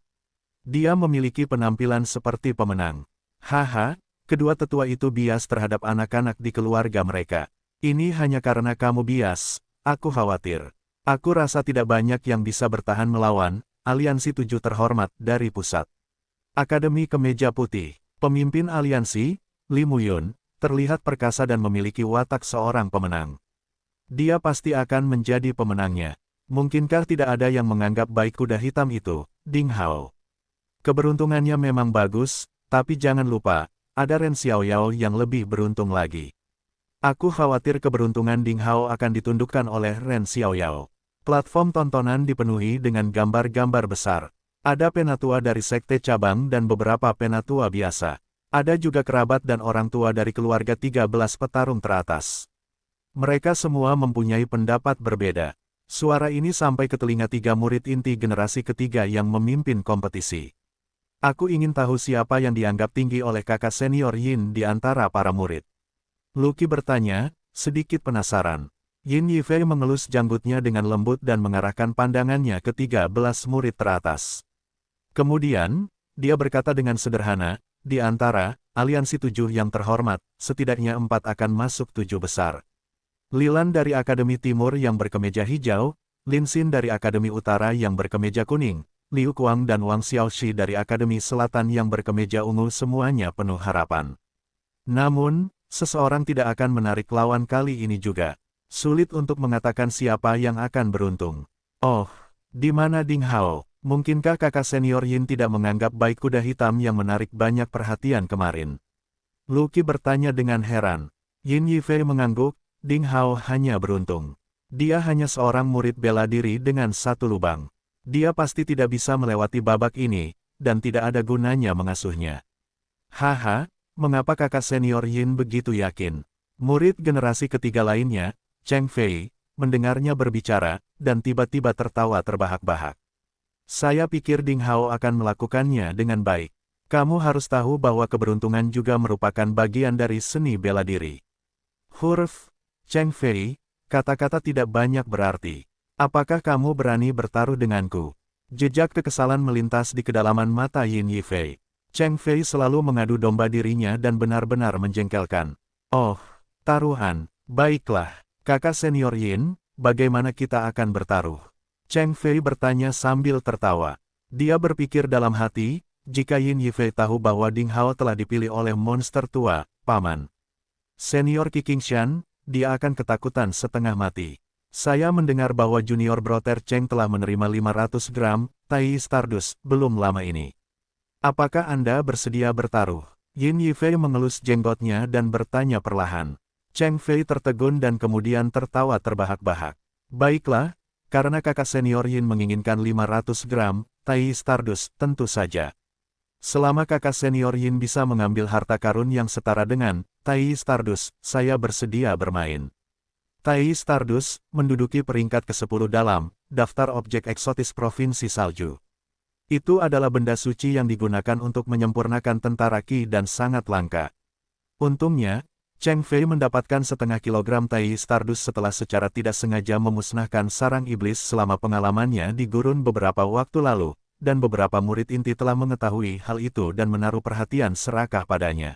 Dia memiliki penampilan seperti pemenang. Haha. Kedua tetua itu bias terhadap anak-anak di keluarga mereka. Ini hanya karena kamu bias, aku khawatir. Aku rasa tidak banyak yang bisa bertahan melawan aliansi 7 terhormat dari pusat. Akademi Kemeja Putih, pemimpin aliansi, Li Muyun, terlihat perkasa dan memiliki watak seorang pemenang. Dia pasti akan menjadi pemenangnya. Mungkinkah tidak ada yang menganggap baik kuda hitam itu, Ding Hao? Keberuntungannya memang bagus, tapi jangan lupa, ada Ren Xiaoyao yang lebih beruntung lagi. Aku khawatir keberuntungan Ding Hao akan ditundukkan oleh Ren Xiaoyao. Platform tontonan dipenuhi dengan gambar-gambar besar. Ada penatua dari sekte cabang dan beberapa penatua biasa. Ada juga kerabat dan orang tua dari keluarga 13 petarung teratas. Mereka semua mempunyai pendapat berbeda. Suara ini sampai ke telinga 3 murid inti generasi ketiga yang memimpin kompetisi. Aku ingin tahu siapa yang dianggap tinggi oleh kakak senior Yin di antara para murid. Lucky bertanya, sedikit penasaran. Yin Yifei mengelus janggutnya dengan lembut dan mengarahkan pandangannya ke 13 murid teratas. Kemudian, dia berkata dengan sederhana, di antara aliansi 7 yang terhormat, setidaknya 4 akan masuk 7 besar. Lilan dari Akademi Timur yang berkemeja hijau, Lin Xin dari Akademi Utara yang berkemeja kuning, Liu Kuang dan Wang Xiaoxi dari Akademi Selatan yang berkemeja ungu semuanya penuh harapan. Namun, seseorang tidak akan menarik lawan kali ini juga. Sulit untuk mengatakan siapa yang akan beruntung. Oh, di mana Ding Hao? Mungkinkah kakak senior Yin tidak menganggap baik kuda hitam yang menarik banyak perhatian kemarin? Lucky bertanya dengan heran. Yin Yifei mengangguk, Ding Hao hanya beruntung. Dia hanya seorang murid bela diri dengan satu lubang. Dia pasti tidak bisa melewati babak ini, dan tidak ada gunanya mengasuhnya. Haha, mengapa kakak senior Yin begitu yakin? Murid generasi ketiga lainnya, Cheng Fei, mendengarnya berbicara, dan tiba-tiba tertawa terbahak-bahak. Saya pikir Ding Hao akan melakukannya dengan baik. Kamu harus tahu bahwa keberuntungan juga merupakan bagian dari seni bela diri. Huruf, Cheng Fei, kata-kata tidak banyak berarti. Apakah kamu berani bertaruh denganku? Jejak kekesalan melintas di kedalaman mata Yin Yifei. Cheng Fei selalu mengadu domba dirinya dan benar-benar menjengkelkan. Oh, taruhan, baiklah. Kakak senior Yin, bagaimana kita akan bertaruh? Cheng Fei bertanya sambil tertawa. Dia berpikir dalam hati, jika Yin Yifei tahu bahwa Ding Hao telah dipilih oleh monster tua, paman senior Qi Qingshan, dia akan ketakutan setengah mati. Saya mendengar bahwa junior brother Cheng telah menerima 500 gram, Tai Stardust, belum lama ini. Apakah Anda bersedia bertaruh? Yin Yifei mengelus jenggotnya dan bertanya perlahan. Cheng Fei tertegun dan kemudian tertawa terbahak-bahak. Baiklah, karena kakak senior Yin menginginkan 500 gram, Tai Stardust, tentu saja. Selama kakak senior Yin bisa mengambil harta karun yang setara dengan Tai Stardust, saya bersedia bermain. Tai Stardust menduduki peringkat ke-10 dalam daftar objek eksotis Provinsi Salju. Itu adalah benda suci yang digunakan untuk menyempurnakan tentara Qi dan sangat langka. Untungnya, Cheng Fei mendapatkan setengah kilogram Tai Stardust setelah secara tidak sengaja memusnahkan sarang iblis selama pengalamannya di gurun beberapa waktu lalu, dan beberapa murid inti telah mengetahui hal itu dan menaruh perhatian serakah padanya.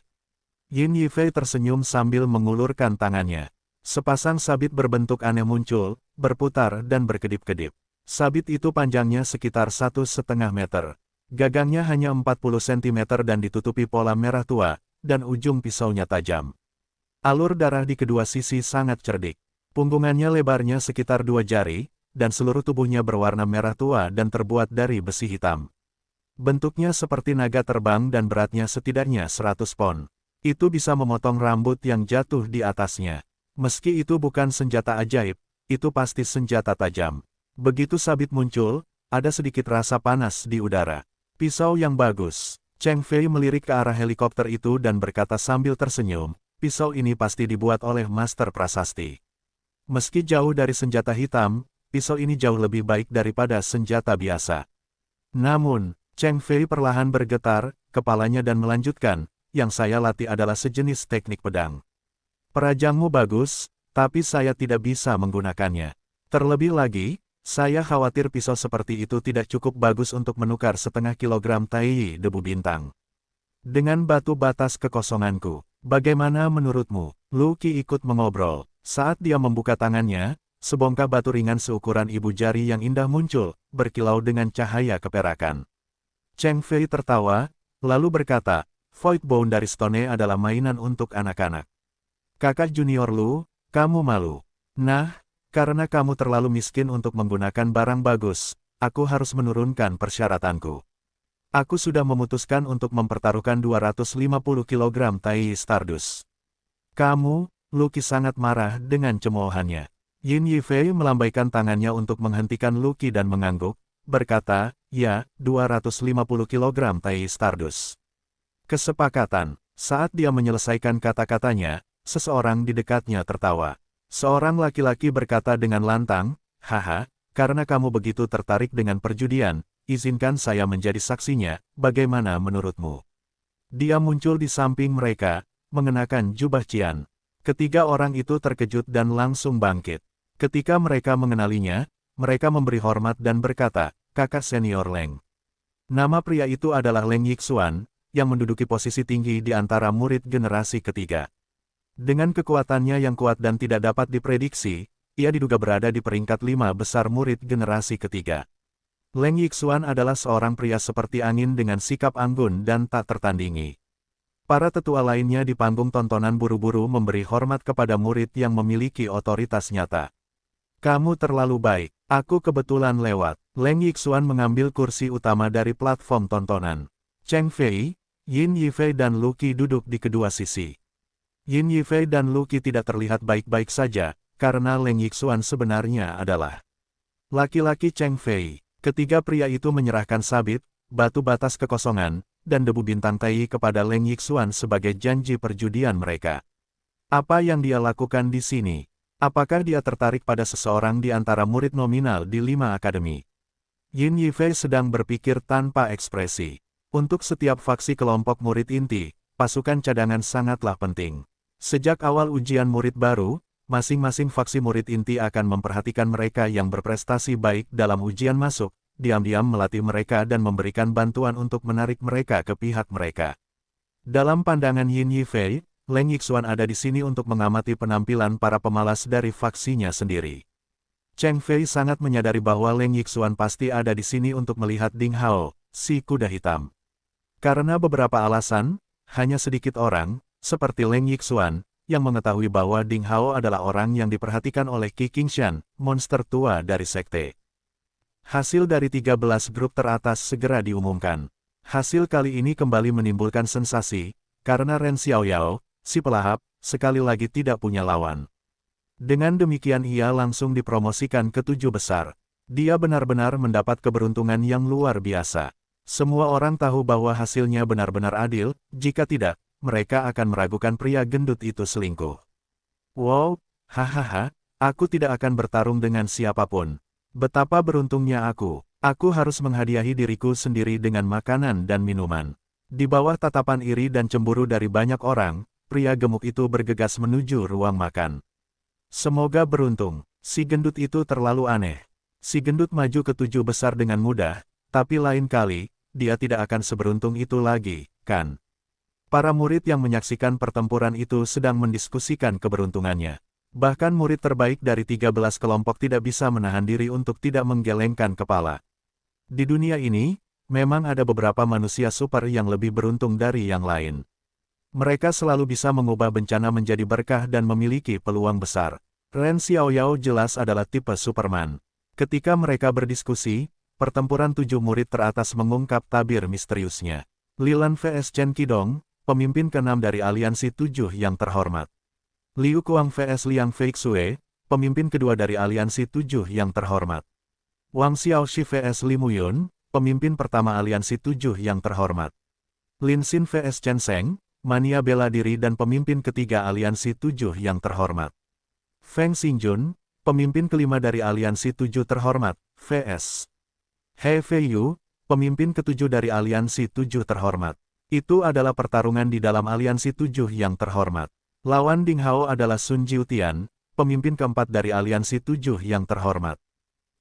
Yin Yifei tersenyum sambil mengulurkan tangannya. Sepasang sabit berbentuk aneh muncul, berputar dan berkedip-kedip. Sabit itu panjangnya sekitar 1,5 meter. Gagangnya hanya 40 cm dan ditutupi pola merah tua, dan ujung pisaunya tajam. Alur darah di kedua sisi sangat cerdik. Punggungannya lebarnya sekitar 2 jari, dan seluruh tubuhnya berwarna merah tua dan terbuat dari besi hitam. Bentuknya seperti naga terbang dan beratnya setidaknya 100 pon. Itu bisa memotong rambut yang jatuh di atasnya. Meski itu bukan senjata ajaib, itu pasti senjata tajam. Begitu sabit muncul, ada sedikit rasa panas di udara. Pisau yang bagus. Cheng Fei melirik ke arah helikopter itu dan berkata sambil tersenyum, pisau ini pasti dibuat oleh master prasasti. Meski jauh dari senjata hitam, pisau ini jauh lebih baik daripada senjata biasa. Namun, Cheng Fei perlahan bergetar, kepalanya dan melanjutkan, yang saya latih adalah sejenis teknik pedang. Perajangmu bagus, tapi saya tidak bisa menggunakannya. Terlebih lagi, saya khawatir pisau seperti itu tidak cukup bagus untuk menukar setengah kilogram tai debu bintang. Dengan batu batas kekosonganku, bagaimana menurutmu? Lu Qi ikut mengobrol. Saat dia membuka tangannya, sebongkah batu ringan seukuran ibu jari yang indah muncul, berkilau dengan cahaya keperakan. Cheng Fei tertawa, lalu berkata, Void Boundary Stone adalah mainan untuk anak-anak. Kakak junior Lu, kamu malu. Nah, karena kamu terlalu miskin untuk menggunakan barang bagus, aku harus menurunkan persyaratanku. Aku sudah memutuskan untuk mempertaruhkan 250 kg Tai Stardust. Kamu, Lu Qi sangat marah dengan cemoohannya. Yin Yifei melambaikan tangannya untuk menghentikan Lu Qi dan mengangguk, berkata, ya, 250 kg Tai Stardust. Kesepakatan. Saat dia menyelesaikan kata-katanya, seseorang di dekatnya tertawa. Seorang laki-laki berkata dengan lantang, haha, karena kamu begitu tertarik dengan perjudian, izinkan saya menjadi saksinya, bagaimana menurutmu? Dia muncul di samping mereka, mengenakan jubah cian. Ketiga orang itu terkejut dan langsung bangkit. Ketika mereka mengenalinya, mereka memberi hormat dan berkata, kakak senior Leng. Nama pria itu adalah Leng Yixuan, yang menduduki posisi tinggi di antara murid generasi ketiga. Dengan kekuatannya yang kuat dan tidak dapat diprediksi, ia diduga berada di peringkat 5 besar murid generasi ketiga. Leng Yixuan adalah seorang pria seperti angin dengan sikap anggun dan tak tertandingi. Para tetua lainnya di panggung tontonan buru-buru memberi hormat kepada murid yang memiliki otoritas nyata. Kamu terlalu baik, aku kebetulan lewat. Leng Yixuan mengambil kursi utama dari platform tontonan. Cheng Fei, Yin Yifei dan Lu Qi duduk di kedua sisi. Yin Yifei dan Lu Qi tidak terlihat baik-baik saja, karena Leng Yixuan sebenarnya adalah laki-laki Cheng Fei. Ketiga pria itu menyerahkan sabit, batu batas kekosongan, dan debu bintang Tai kepada Leng Yixuan sebagai janji perjudian mereka. Apa yang dia lakukan di sini? Apakah dia tertarik pada seseorang di antara murid nominal di 5 akademi? Yin Yifei sedang berpikir tanpa ekspresi. Untuk setiap faksi kelompok murid inti, pasukan cadangan sangatlah penting. Sejak awal ujian murid baru, masing-masing faksi murid inti akan memperhatikan mereka yang berprestasi baik dalam ujian masuk, diam-diam melatih mereka dan memberikan bantuan untuk menarik mereka ke pihak mereka. Dalam pandangan Yin Yifei, Leng Yixuan ada di sini untuk mengamati penampilan para pemalas dari faksinya sendiri. Cheng Fei sangat menyadari bahwa Leng Yixuan pasti ada di sini untuk melihat Ding Hao, si kuda hitam. Karena beberapa alasan, hanya sedikit orang, seperti Leng Yixuan, yang mengetahui bahwa Ding Hao adalah orang yang diperhatikan oleh Qi Qingshan, monster tua dari sekte. Hasil dari 13 grup teratas segera diumumkan. Hasil kali ini kembali menimbulkan sensasi, karena Ren Xiaoyao, si pelahap, sekali lagi tidak punya lawan. Dengan demikian ia langsung dipromosikan ke 7 besar. Dia benar-benar mendapat keberuntungan yang luar biasa. Semua orang tahu bahwa hasilnya benar-benar adil, jika tidak, mereka akan meragukan pria gendut itu selingkuh. Wow, hahaha, aku tidak akan bertarung dengan siapapun. Betapa beruntungnya aku harus menghadiahi diriku sendiri dengan makanan dan minuman. Di bawah tatapan iri dan cemburu dari banyak orang, pria gemuk itu bergegas menuju ruang makan. Semoga beruntung, si gendut itu terlalu aneh. Si gendut maju ke 7 besar dengan mudah, tapi lain kali, dia tidak akan seberuntung itu lagi, kan? Para murid yang menyaksikan pertempuran itu sedang mendiskusikan keberuntungannya. Bahkan murid terbaik dari 13 kelompok tidak bisa menahan diri untuk tidak menggelengkan kepala. Di dunia ini, memang ada beberapa manusia super yang lebih beruntung dari yang lain. Mereka selalu bisa mengubah bencana menjadi berkah dan memiliki peluang besar. Ren Xiaoyao jelas adalah tipe Superman. Ketika mereka berdiskusi, pertempuran 7 murid teratas mengungkap tabir misteriusnya. Lilan vs Chen Qidong, pemimpin ke-6 dari aliansi 7 yang terhormat. Liu Kuang vs Liang Feixue, pemimpin kedua dari aliansi 7 yang terhormat. Wang Xiaoxi vs Li Muyun, pemimpin pertama aliansi 7 yang terhormat. Lin Xin vs Chen Sheng, mania bela diri dan pemimpin ketiga aliansi 7 yang terhormat. Feng Xingjun, pemimpin kelima dari aliansi 7 terhormat, vs. He Feiyu, pemimpin ke-7 dari aliansi 7 terhormat. Itu adalah pertarungan di dalam aliansi 7 yang terhormat. Lawan Ding Hao adalah Sun Jiutian, pemimpin keempat dari aliansi 7 yang terhormat.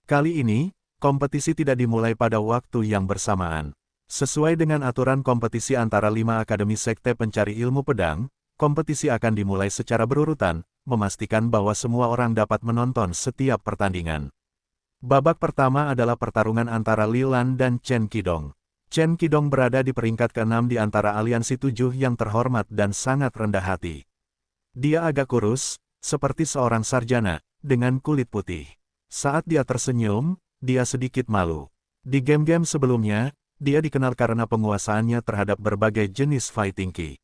Kali ini, kompetisi tidak dimulai pada waktu yang bersamaan. Sesuai dengan aturan kompetisi antara 5 akademi sekte pencari ilmu pedang, kompetisi akan dimulai secara berurutan, memastikan bahwa semua orang dapat menonton setiap pertandingan. Babak pertama adalah pertarungan antara Lilan dan Chen Qidong. Chen Qidong berada di peringkat ke-6 di antara aliansi 7 yang terhormat dan sangat rendah hati. Dia agak kurus, seperti seorang sarjana, dengan kulit putih. Saat dia tersenyum, dia sedikit malu. Di game-game sebelumnya, dia dikenal karena penguasaannya terhadap berbagai jenis fighting ki.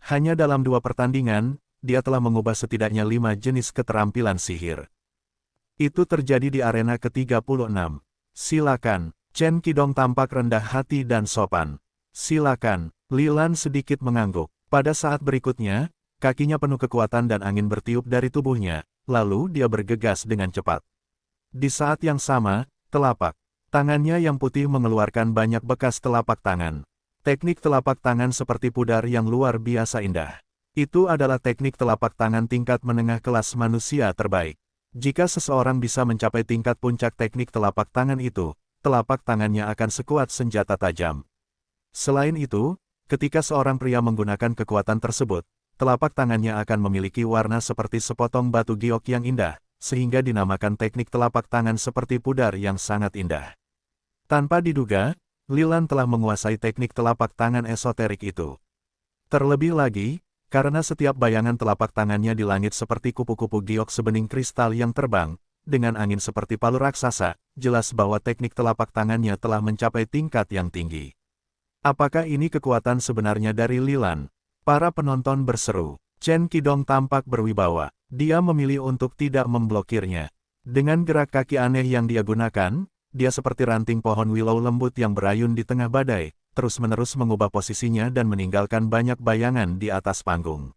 Hanya dalam 2 pertandingan, dia telah mengubah setidaknya 5 jenis keterampilan sihir. Itu terjadi di arena ke-36. Silakan, Chen Qidong tampak rendah hati dan sopan. Silakan, Lilan sedikit mengangguk. Pada saat berikutnya, kakinya penuh kekuatan dan angin bertiup dari tubuhnya, lalu dia bergegas dengan cepat. Di saat yang sama, telapak tangannya yang putih mengeluarkan banyak bekas telapak tangan. Teknik telapak tangan seperti pudar yang luar biasa indah. Itu adalah teknik telapak tangan tingkat menengah kelas manusia terbaik. Jika seseorang bisa mencapai tingkat puncak teknik telapak tangan itu, telapak tangannya akan sekuat senjata tajam. Selain itu, ketika seorang pria menggunakan kekuatan tersebut, telapak tangannya akan memiliki warna seperti sepotong batu giok yang indah, sehingga dinamakan teknik telapak tangan seperti pudar yang sangat indah. Tanpa diduga, Lilan telah menguasai teknik telapak tangan esoterik itu. Terlebih lagi, karena setiap bayangan telapak tangannya di langit seperti kupu-kupu giok sebening kristal yang terbang, dengan angin seperti palu raksasa, jelas bahwa teknik telapak tangannya telah mencapai tingkat yang tinggi. Apakah ini kekuatan sebenarnya dari Lilan? Para penonton berseru. Chen Qidong tampak berwibawa. Dia memilih untuk tidak memblokirnya. Dengan gerak kaki aneh yang dia gunakan, dia seperti ranting pohon willow lembut yang berayun di tengah badai, terus-menerus mengubah posisinya dan meninggalkan banyak bayangan di atas panggung.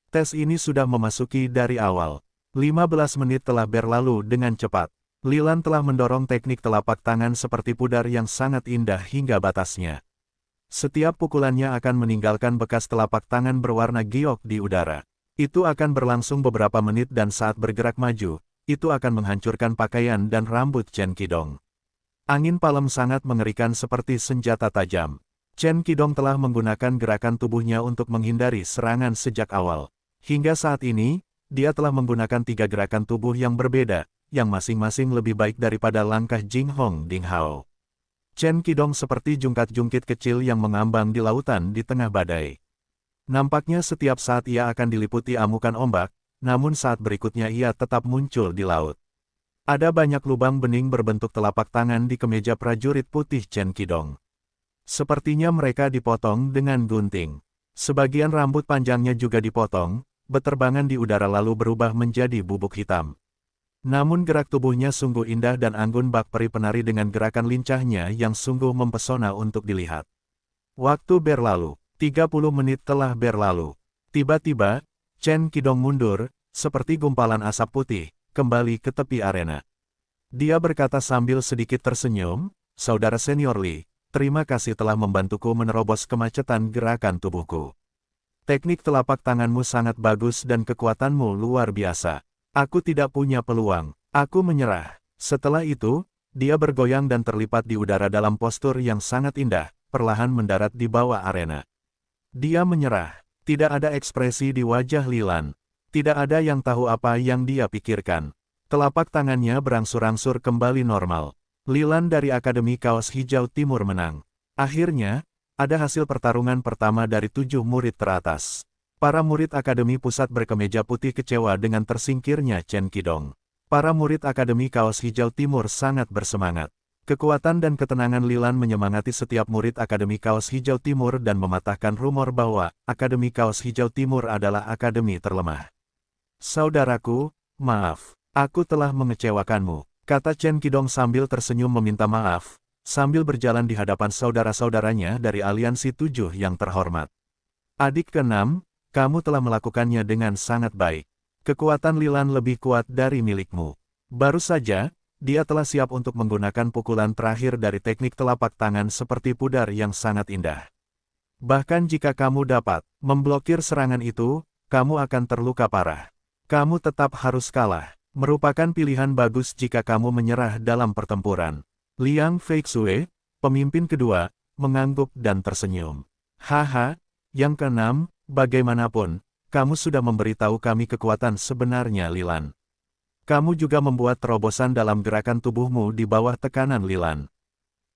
Tes ini sudah memasuki dari awal. 15 menit telah berlalu dengan cepat. Lilan telah mendorong teknik telapak tangan seperti pudar yang sangat indah hingga batasnya. Setiap pukulannya akan meninggalkan bekas telapak tangan berwarna giok di udara. Itu akan berlangsung beberapa menit dan saat bergerak maju, itu akan menghancurkan pakaian dan rambut Chen Qidong. Angin palem sangat mengerikan seperti senjata tajam. Chen Qidong telah menggunakan gerakan tubuhnya untuk menghindari serangan sejak awal. Hingga saat ini, dia telah menggunakan 3 gerakan tubuh yang berbeda, yang masing-masing lebih baik daripada langkah Jing Hong Ding Hao. Chen Qidong seperti jungkat-jungkit kecil yang mengambang di lautan di tengah badai. Nampaknya setiap saat ia akan diliputi amukan ombak, namun saat berikutnya ia tetap muncul di laut. Ada banyak lubang bening berbentuk telapak tangan di kemeja prajurit putih Chen Qidong. Sepertinya mereka dipotong dengan gunting. Sebagian rambut panjangnya juga dipotong, beterbangan di udara lalu berubah menjadi bubuk hitam. Namun gerak tubuhnya sungguh indah dan anggun bak peri penari dengan gerakan lincahnya yang sungguh mempesona untuk dilihat. Waktu berlalu, 30 menit telah berlalu. Tiba-tiba, Chen Qidong mundur, seperti gumpalan asap putih, kembali ke tepi arena. Dia berkata sambil sedikit tersenyum, "Saudara senior Li, terima kasih telah membantuku menerobos kemacetan gerakan tubuhku. Teknik telapak tanganmu sangat bagus dan kekuatanmu luar biasa. Aku tidak punya peluang. Aku menyerah." Setelah itu, dia bergoyang dan terlipat di udara dalam postur yang sangat indah, perlahan mendarat di bawah arena. Dia menyerah. Tidak ada ekspresi di wajah Lilan. Tidak ada yang tahu apa yang dia pikirkan. Telapak tangannya berangsur-angsur kembali normal. Lilan dari Akademi Kaos Hijau Timur menang. Akhirnya, ada hasil pertarungan pertama dari 7 murid teratas. Para murid Akademi Pusat berkemeja putih kecewa dengan tersingkirnya Chen Qidong. Para murid Akademi Kaos Hijau Timur sangat bersemangat. Kekuatan dan ketenangan Lilan menyemangati setiap murid Akademi Kaos Hijau Timur dan mematahkan rumor bahwa Akademi Kaos Hijau Timur adalah akademi terlemah. "Saudaraku, maaf, aku telah mengecewakanmu," kata Chen Qidong sambil tersenyum meminta maaf, sambil berjalan di hadapan saudara-saudaranya dari Aliansi 7 yang terhormat. "Adik ke-6, kamu telah melakukannya dengan sangat baik. Kekuatan Lilan lebih kuat dari milikmu. Baru saja, dia telah siap untuk menggunakan pukulan terakhir dari teknik telapak tangan seperti pudar yang sangat indah. Bahkan jika kamu dapat memblokir serangan itu, kamu akan terluka parah. Kamu tetap harus kalah. Merupakan pilihan bagus jika kamu menyerah dalam pertempuran." Liang Feixue, pemimpin kedua, mengangguk dan tersenyum. "Haha, yang ke-6, bagaimanapun, kamu sudah memberitahu kami kekuatan sebenarnya Lilan. Kamu juga membuat terobosan dalam gerakan tubuhmu di bawah tekanan Lilan.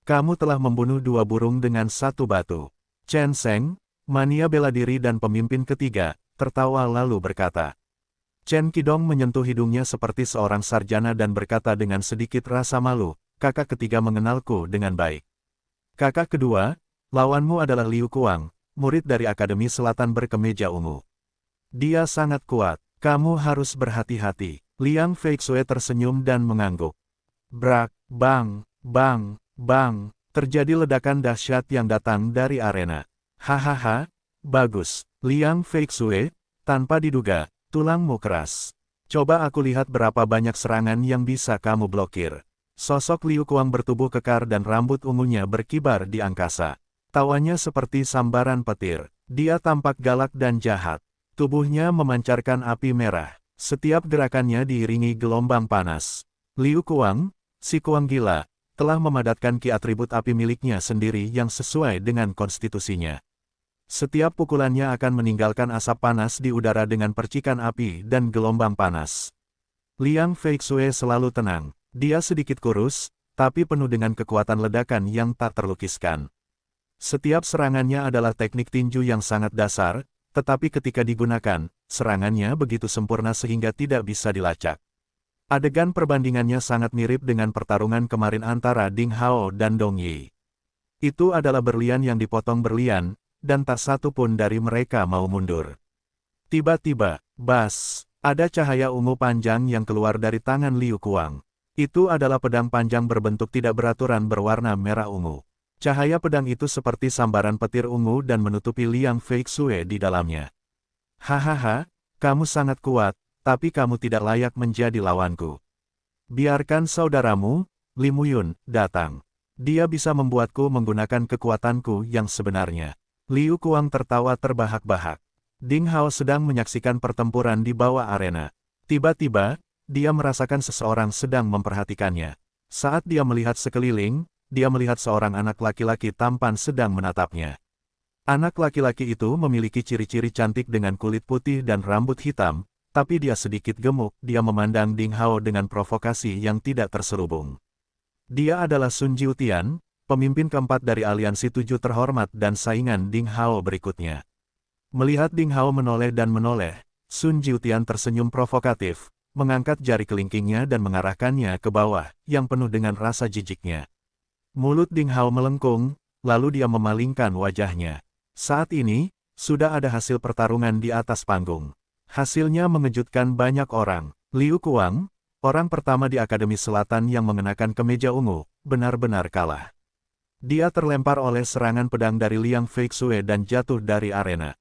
Kamu telah membunuh 2 burung dengan 1 batu." Chen Sheng, mania bela diri dan pemimpin ketiga, tertawa lalu berkata. Chen Qidong menyentuh hidungnya seperti seorang sarjana dan berkata dengan sedikit rasa malu, "Kakak ketiga mengenalku dengan baik. Kakak kedua, lawanmu adalah Liu Kuang, murid dari Akademi Selatan berkemeja ungu. Dia sangat kuat, kamu harus berhati-hati." Liang Feixue tersenyum dan mengangguk. Brak, bang, bang, bang, terjadi ledakan dahsyat yang datang dari arena. "Hahaha, bagus, Liang Feixue, tanpa diduga, tulangmu keras. Coba aku lihat berapa banyak serangan yang bisa kamu blokir." Sosok Liu Kuang bertubuh kekar dan rambut ungunya berkibar di angkasa. Tawanya seperti sambaran petir. Dia tampak galak dan jahat. Tubuhnya memancarkan api merah. Setiap gerakannya diiringi gelombang panas. Liu Kuang, si Kuang gila, telah memadatkan ki atribut api miliknya sendiri yang sesuai dengan konstitusinya. Setiap pukulannya akan meninggalkan asap panas di udara dengan percikan api dan gelombang panas. Liang Feixue selalu tenang. Dia sedikit kurus, tapi penuh dengan kekuatan ledakan yang tak terlukiskan. Setiap serangannya adalah teknik tinju yang sangat dasar, tetapi ketika digunakan, serangannya begitu sempurna sehingga tidak bisa dilacak. Adegan perbandingannya sangat mirip dengan pertarungan kemarin antara Ding Hao dan Dong Yi. Itu adalah berlian yang dipotong berlian, dan tak satu pun dari mereka mau mundur. Tiba-tiba, bas, ada cahaya ungu panjang yang keluar dari tangan Liu Kuang. Itu adalah pedang panjang berbentuk tidak beraturan berwarna merah ungu. Cahaya pedang itu seperti sambaran petir ungu dan menutupi Liang Feixue di dalamnya. Hahaha, kamu sangat kuat, tapi kamu tidak layak menjadi lawanku. Biarkan saudaramu, Li Muyun, datang. Dia bisa membuatku menggunakan kekuatanku yang sebenarnya. Liu Kuang tertawa terbahak-bahak. Ding Hao sedang menyaksikan pertempuran di bawah arena. Tiba-tiba, dia merasakan seseorang sedang memperhatikannya. Saat dia melihat sekeliling, dia melihat seorang anak laki-laki tampan sedang menatapnya. Anak laki-laki itu memiliki ciri-ciri cantik dengan kulit putih dan rambut hitam, tapi dia sedikit gemuk. Dia memandang Ding Hao dengan provokasi yang tidak terselubung. Dia adalah Sun Jiutian, pemimpin keempat dari aliansi 7 terhormat dan saingan Ding Hao berikutnya. Melihat Ding Hao menoleh dan menoleh, Sun Jiutian tersenyum provokatif, mengangkat jari kelingkingnya dan mengarahkannya ke bawah, yang penuh dengan rasa jijiknya. Mulut Ding Hao melengkung, lalu dia memalingkan wajahnya. Saat ini, sudah ada hasil pertarungan di atas panggung. Hasilnya mengejutkan banyak orang. Liu Kuang, orang pertama di Akademi Selatan yang mengenakan kemeja ungu, benar-benar kalah. Dia terlempar oleh serangan pedang dari Liang Feixue dan jatuh dari arena.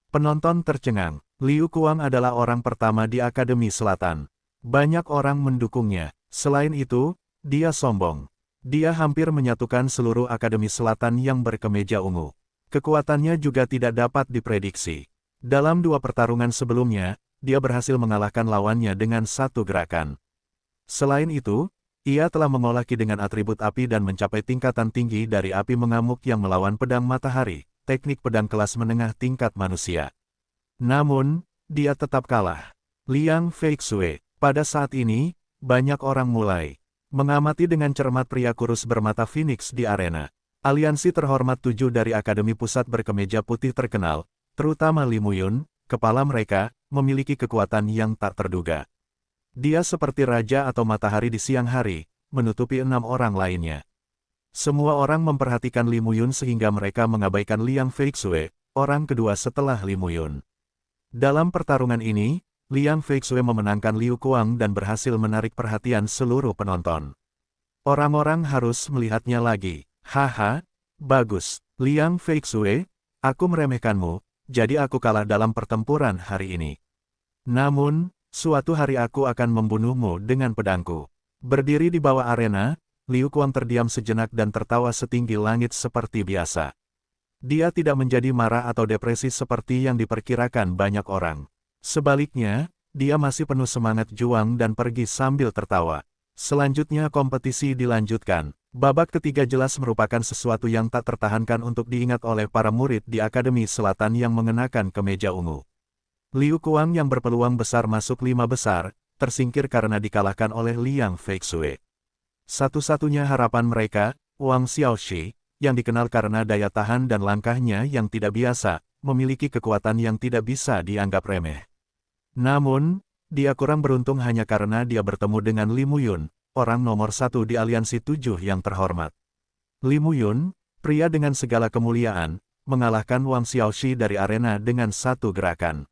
Penonton tercengang. Liu Kuang adalah orang pertama di Akademi Selatan. Banyak orang mendukungnya. Selain itu, dia sombong. Dia hampir menyatukan seluruh Akademi Selatan yang berkemeja ungu. Kekuatannya juga tidak dapat diprediksi. Dalam 2 pertarungan sebelumnya, dia berhasil mengalahkan lawannya dengan 1 gerakan. Selain itu, ia telah mengolah ki dengan atribut api dan mencapai tingkatan tinggi dari api mengamuk yang melawan pedang matahari, teknik pedang kelas menengah tingkat manusia. Namun, dia tetap kalah. Liang Feixue, pada saat ini, banyak orang mulai mengamati dengan cermat pria kurus bermata Phoenix di arena. Aliansi terhormat 7 dari Akademi Pusat berkemeja putih terkenal, terutama Li Muyun, kepala mereka, memiliki kekuatan yang tak terduga. Dia seperti raja atau matahari di siang hari, menutupi 6 orang lainnya. Semua orang memperhatikan Li Muyun sehingga mereka mengabaikan Liang Feixue, orang kedua setelah Li Muyun. Dalam pertarungan ini, Liang Feixue memenangkan Liu Kuang dan berhasil menarik perhatian seluruh penonton. Orang-orang harus melihatnya lagi. Haha, bagus, Liang Feixue, aku meremehkanmu, jadi aku kalah dalam pertempuran hari ini. Namun, suatu hari aku akan membunuhmu dengan pedangku. Berdiri di bawah arena, Liu Kuang terdiam sejenak dan tertawa setinggi langit seperti biasa. Dia tidak menjadi marah atau depresi seperti yang diperkirakan banyak orang. Sebaliknya, dia masih penuh semangat juang dan pergi sambil tertawa. Selanjutnya kompetisi dilanjutkan. Babak ketiga jelas merupakan sesuatu yang tak tertahankan untuk diingat oleh para murid di Akademi Selatan yang mengenakan kemeja ungu. Liu Kuang yang berpeluang besar masuk 5 besar, tersingkir karena dikalahkan oleh Liang Feixue. Satu-satunya harapan mereka, Wang Xiaoxi, yang dikenal karena daya tahan dan langkahnya yang tidak biasa, memiliki kekuatan yang tidak bisa dianggap remeh. Namun, dia kurang beruntung hanya karena dia bertemu dengan Li Muyun, orang nomor 1 di aliansi 7 yang terhormat. Li Muyun, pria dengan segala kemuliaan, mengalahkan Wang Xiaoxi dari arena dengan 1 gerakan.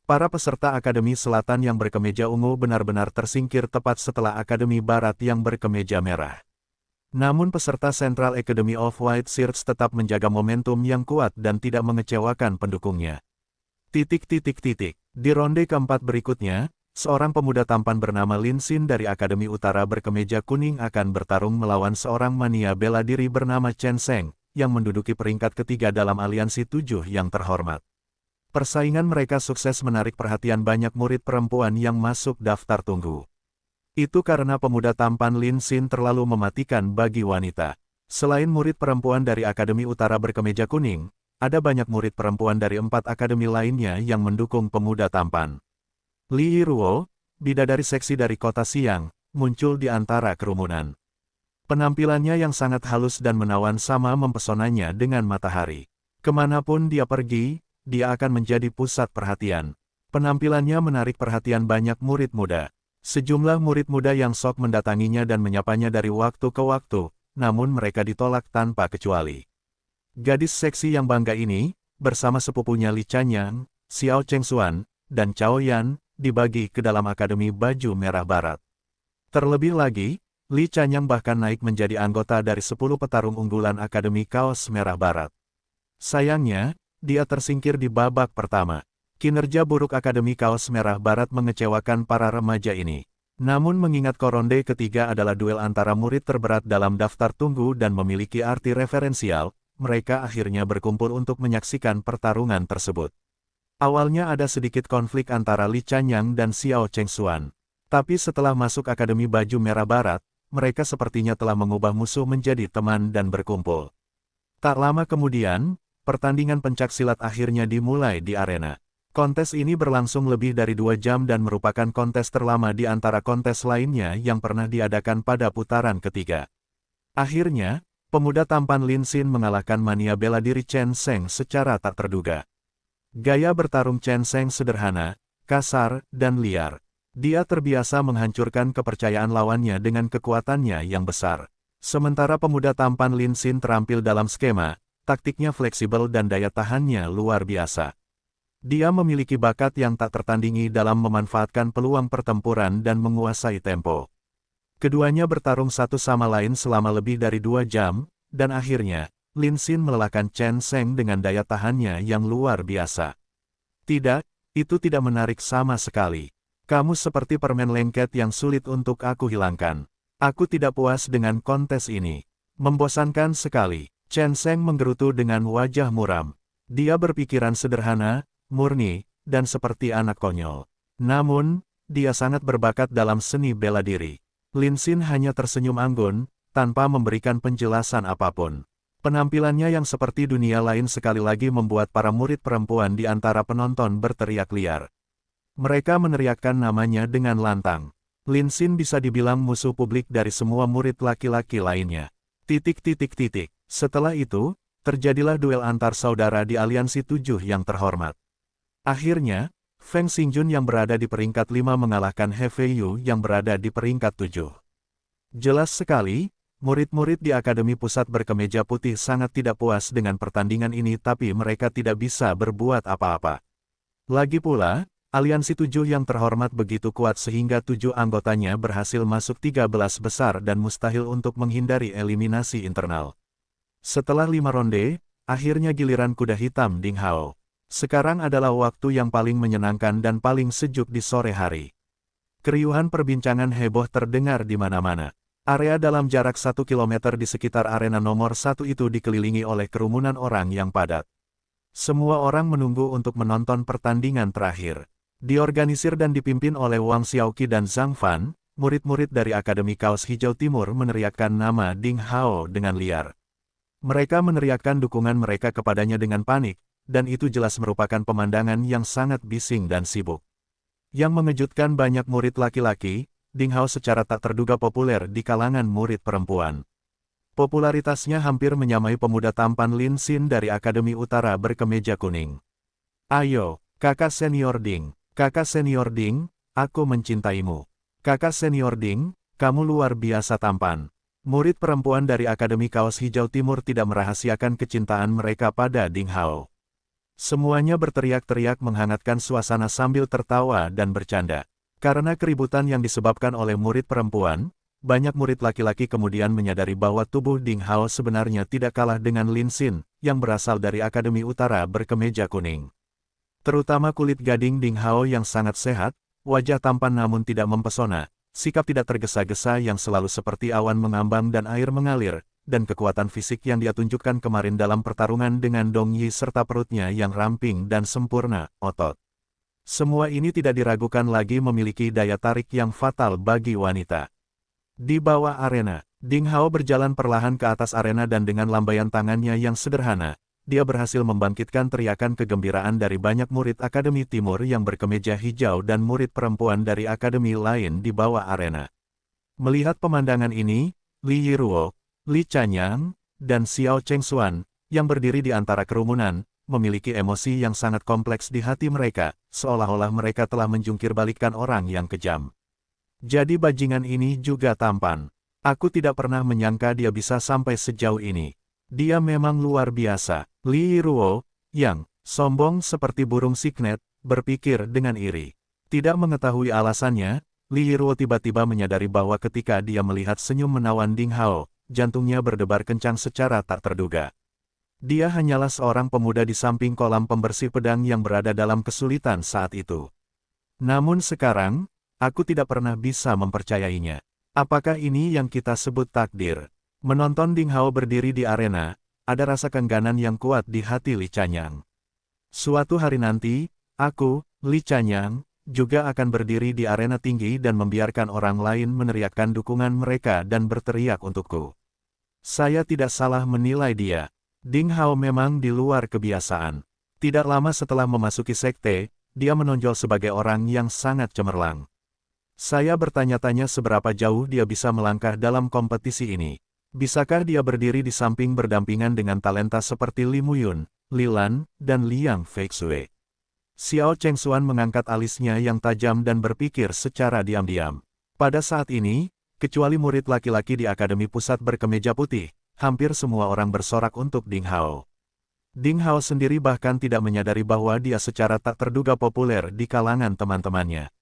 Para peserta Akademi Selatan yang berkemeja ungu benar-benar tersingkir tepat setelah Akademi Barat yang berkemeja merah. Namun peserta Central Academy of White Shirts tetap menjaga momentum yang kuat dan tidak mengecewakan pendukungnya. Di ronde keempat berikutnya, seorang pemuda tampan bernama Lin Xin dari Akademi Utara berkemeja kuning akan bertarung melawan seorang mania bela diri bernama Chen Sheng, yang menduduki peringkat ketiga dalam aliansi 7 yang terhormat. Persaingan mereka sukses menarik perhatian banyak murid perempuan yang masuk daftar tunggu. Itu karena pemuda tampan Lin Xin terlalu mematikan bagi wanita. Selain murid perempuan dari Akademi Utara berkemeja kuning, ada banyak murid perempuan dari 4 akademi lainnya yang mendukung pemuda tampan. Li Yiruo, bidadari seksi dari kota siang, muncul di antara kerumunan. Penampilannya yang sangat halus dan menawan sama mempesonanya dengan matahari. Kemanapun dia pergi, dia akan menjadi pusat perhatian. Penampilannya menarik perhatian banyak murid muda. Sejumlah murid muda yang sok mendatanginya dan menyapanya dari waktu ke waktu, namun mereka ditolak tanpa kecuali. Gadis seksi yang bangga ini, bersama sepupunya Li Chanyang, Xiao Chengxuan, dan Cao Yan, dibagi ke dalam Akademi Baju Merah Barat. Terlebih lagi, Li Chanyang bahkan naik menjadi anggota dari 10 petarung unggulan Akademi Kaos Merah Barat. Sayangnya, dia tersingkir di babak pertama. Kinerja buruk Akademi Kaos Merah Barat mengecewakan para remaja ini. Namun mengingat ronde ketiga adalah duel antara murid terberat dalam daftar tunggu dan memiliki arti referensial, mereka akhirnya berkumpul untuk menyaksikan pertarungan tersebut. Awalnya ada sedikit konflik antara Li Chanyang dan Xiao Chengxuan. Tapi setelah masuk Akademi Baju Merah Barat, mereka sepertinya telah mengubah musuh menjadi teman dan berkumpul. Tak lama kemudian, pertandingan pencaksilat akhirnya dimulai di arena. Kontes ini berlangsung lebih dari 2 jam dan merupakan kontes terlama di antara kontes lainnya yang pernah diadakan pada putaran ketiga. Akhirnya, pemuda tampan Lin Xin mengalahkan mania bela diri Chen Sheng secara tak terduga. Gaya bertarung Chen Sheng sederhana, kasar, dan liar. Dia terbiasa menghancurkan kepercayaan lawannya dengan kekuatannya yang besar. Sementara pemuda tampan Lin Xin terampil dalam skema, taktiknya fleksibel dan daya tahannya luar biasa. Dia memiliki bakat yang tak tertandingi dalam memanfaatkan peluang pertempuran dan menguasai tempo. Keduanya bertarung satu sama lain selama lebih dari 2 jam, dan akhirnya, Lin Xin melelahkan Chen Sheng dengan daya tahannya yang luar biasa. Tidak, itu tidak menarik sama sekali. Kamu seperti permen lengket yang sulit untuk aku hilangkan. Aku tidak puas dengan kontes ini. Membosankan sekali. Chen Sheng menggerutu dengan wajah muram. Dia berpikiran sederhana, murni, dan seperti anak konyol. Namun, dia sangat berbakat dalam seni bela diri. Lin Xin hanya tersenyum anggun, tanpa memberikan penjelasan apapun. Penampilannya yang seperti dunia lain sekali lagi membuat para murid perempuan di antara penonton berteriak liar. Mereka meneriakkan namanya dengan lantang. Lin Xin bisa dibilang musuh publik dari semua murid laki-laki lainnya. Setelah itu, terjadilah duel antar saudara di Aliansi 7 yang terhormat. Akhirnya, Feng Xingjun yang berada di peringkat 5 mengalahkan He Feiyu yang berada di peringkat 7. Jelas sekali, murid-murid di Akademi Pusat Berkemeja Putih sangat tidak puas dengan pertandingan ini tapi mereka tidak bisa berbuat apa-apa. Lagi pula, Aliansi 7 yang terhormat begitu kuat sehingga 7 anggotanya berhasil masuk 13 besar dan mustahil untuk menghindari eliminasi internal. Setelah 5 ronde, akhirnya giliran kuda hitam Ding Hao. Sekarang adalah waktu yang paling menyenangkan dan paling sejuk di sore hari. Keriuhan perbincangan heboh terdengar di mana-mana. Area dalam jarak 1 km di sekitar arena nomor 1 itu dikelilingi oleh kerumunan orang yang padat. Semua orang menunggu untuk menonton pertandingan terakhir. Diorganisir dan dipimpin oleh Wang Xiaoqi dan Zhang Fan, murid-murid dari Akademi Kaos Hijau Timur meneriakkan nama Ding Hao dengan liar. Mereka meneriakkan dukungan mereka kepadanya dengan panik, dan itu jelas merupakan pemandangan yang sangat bising dan sibuk. Yang mengejutkan banyak murid laki-laki, Ding Hao secara tak terduga populer di kalangan murid perempuan. Popularitasnya hampir menyamai pemuda tampan Lin Xin dari Akademi Utara berkemeja kuning. Ayo, kakak senior Ding, aku mencintaimu. Kakak senior Ding, kamu luar biasa tampan. Murid perempuan dari Akademi Kaos Hijau Timur tidak merahasiakan kecintaan mereka pada Ding Hao. Semuanya berteriak-teriak menghangatkan suasana sambil tertawa dan bercanda. Karena keributan yang disebabkan oleh murid perempuan, banyak murid laki-laki kemudian menyadari bahwa tubuh Ding Hao sebenarnya tidak kalah dengan Lin Xin, yang berasal dari Akademi Utara berkemeja kuning. Terutama kulit gading Ding Hao yang sangat sehat, wajah tampan namun tidak mempesona, sikap tidak tergesa-gesa yang selalu seperti awan mengambang dan air mengalir, dan kekuatan fisik yang dia tunjukkan kemarin dalam pertarungan dengan Dong Yi serta perutnya yang ramping dan sempurna, otot. Semua ini tidak diragukan lagi memiliki daya tarik yang fatal bagi wanita. Di bawah arena, Ding Hao berjalan perlahan ke atas arena dan dengan lambaian tangannya yang sederhana, dia berhasil membangkitkan teriakan kegembiraan dari banyak murid Akademi Timur yang berkemeja hijau dan murid perempuan dari akademi lain di bawah arena. Melihat pemandangan ini, Li Yiruo, Li Chanyang, dan Xiao Chengxuan, yang berdiri di antara kerumunan, memiliki emosi yang sangat kompleks di hati mereka, seolah-olah mereka telah menjungkir-balikkan orang yang kejam. Jadi bajingan ini juga tampan. Aku tidak pernah menyangka dia bisa sampai sejauh ini. Dia memang luar biasa. Li Yiruo, Yang, Sombong seperti burung signet, berpikir dengan iri. Tidak mengetahui alasannya, Li Yiruo tiba-tiba menyadari bahwa ketika dia melihat senyum menawan Ding Hao, jantungnya berdebar kencang secara tak terduga. Dia hanyalah seorang pemuda di samping kolam pembersih pedang yang berada dalam kesulitan saat itu. Namun sekarang, aku tidak pernah bisa mempercayainya. Apakah ini yang kita sebut takdir? Menonton Ding Hao berdiri di arena, ada rasa kengganan yang kuat di hati Li Chanyang. Suatu hari nanti, aku, Li Chanyang, juga akan berdiri di arena tinggi dan membiarkan orang lain meneriakkan dukungan mereka dan berteriak untukku. Saya tidak salah menilai dia. Ding Hao memang di luar kebiasaan. Tidak lama setelah memasuki sekte, dia menonjol sebagai orang yang sangat cemerlang. Saya bertanya-tanya seberapa jauh dia bisa melangkah dalam kompetisi ini. Bisakah dia berdiri di samping berdampingan dengan talenta seperti Li Muyun, Li Lan, dan Liang Feixue? Xiao Chengxuan mengangkat alisnya yang tajam dan berpikir secara diam-diam. Pada saat ini, kecuali murid laki-laki di Akademi Pusat berkemeja putih, hampir semua orang bersorak untuk Ding Hao. Ding Hao sendiri bahkan tidak menyadari bahwa dia secara tak terduga populer di kalangan teman-temannya.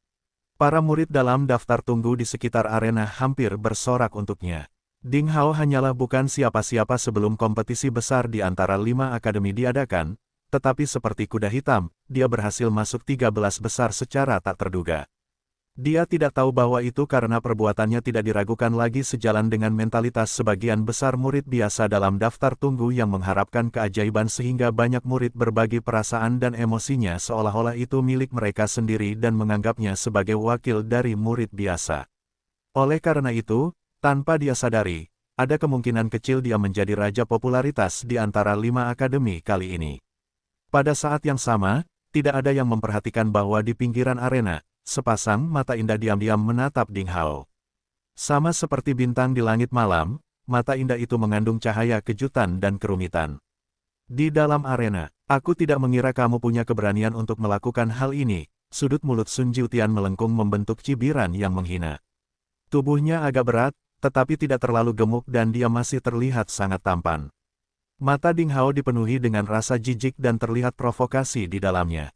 Para murid dalam daftar tunggu di sekitar arena hampir bersorak untuknya. Ding Hao hanyalah bukan siapa-siapa sebelum kompetisi besar di antara 5 akademi diadakan, tetapi seperti kuda hitam, dia berhasil masuk 13 besar secara tak terduga. Dia tidak tahu bahwa itu karena perbuatannya tidak diragukan lagi sejalan dengan mentalitas sebagian besar murid biasa dalam daftar tunggu yang mengharapkan keajaiban sehingga banyak murid berbagi perasaan dan emosinya seolah-olah itu milik mereka sendiri dan menganggapnya sebagai wakil dari murid biasa. Oleh karena itu, tanpa dia sadari, ada kemungkinan kecil dia menjadi raja popularitas di antara 5 akademi kali ini. Pada saat yang sama, tidak ada yang memperhatikan bahwa di pinggiran arena, sepasang mata indah diam-diam menatap Ding Hao. Sama seperti bintang di langit malam, mata indah itu mengandung cahaya kejutan dan kerumitan. Di dalam arena, aku tidak mengira kamu punya keberanian untuk melakukan hal ini. Sudut mulut Sun Jiutian melengkung membentuk cibiran yang menghina. Tubuhnya agak berat, tetapi tidak terlalu gemuk dan dia masih terlihat sangat tampan. Mata Ding Hao dipenuhi dengan rasa jijik dan terlihat provokasi di dalamnya.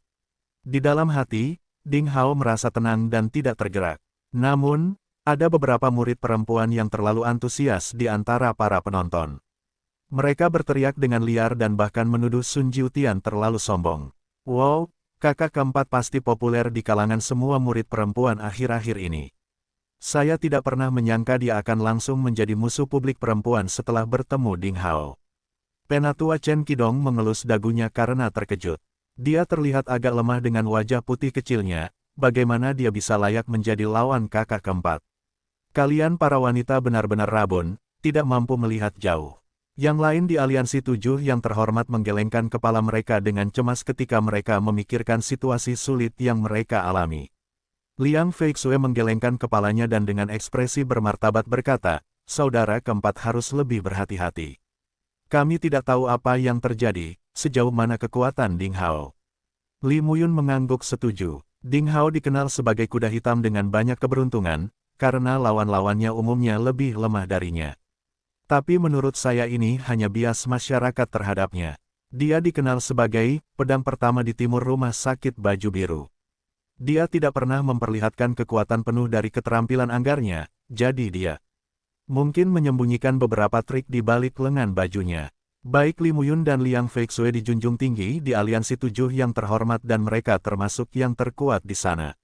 Di dalam hati, Ding Hao merasa tenang dan tidak tergerak. Namun, ada beberapa murid perempuan yang terlalu antusias di antara para penonton. Mereka berteriak dengan liar dan bahkan menuduh Sun Jiutian terlalu sombong. Wow, kakak keempat pasti populer di kalangan semua murid perempuan akhir-akhir ini. Saya tidak pernah menyangka dia akan langsung menjadi musuh publik perempuan setelah bertemu Ding Hao. Penatua Chen Qidong mengelus dagunya karena terkejut. Dia terlihat agak lemah dengan wajah putih kecilnya, bagaimana dia bisa layak menjadi lawan kakak keempat. Kalian para wanita benar-benar rabun, tidak mampu melihat jauh. Yang lain di aliansi 7 yang terhormat menggelengkan kepala mereka dengan cemas ketika mereka memikirkan situasi sulit yang mereka alami. Liang Feixue menggelengkan kepalanya dan dengan ekspresi bermartabat berkata, saudara keempat harus lebih berhati-hati. Kami tidak tahu apa yang terjadi, sejauh mana kekuatan Ding Hao. Li Muyun mengangguk setuju. Ding Hao dikenal sebagai kuda hitam dengan banyak keberuntungan, karena lawan-lawannya umumnya lebih lemah darinya. Tapi menurut saya ini hanya bias masyarakat terhadapnya. Dia dikenal sebagai pedang pertama di timur rumah sakit baju biru. Dia tidak pernah memperlihatkan kekuatan penuh dari keterampilan anggarnya, jadi dia mungkin menyembunyikan beberapa trik di balik lengan bajunya. Baik Li Muyun dan Liang Feixue dijunjung tinggi di aliansi 7 yang terhormat dan mereka termasuk yang terkuat di sana.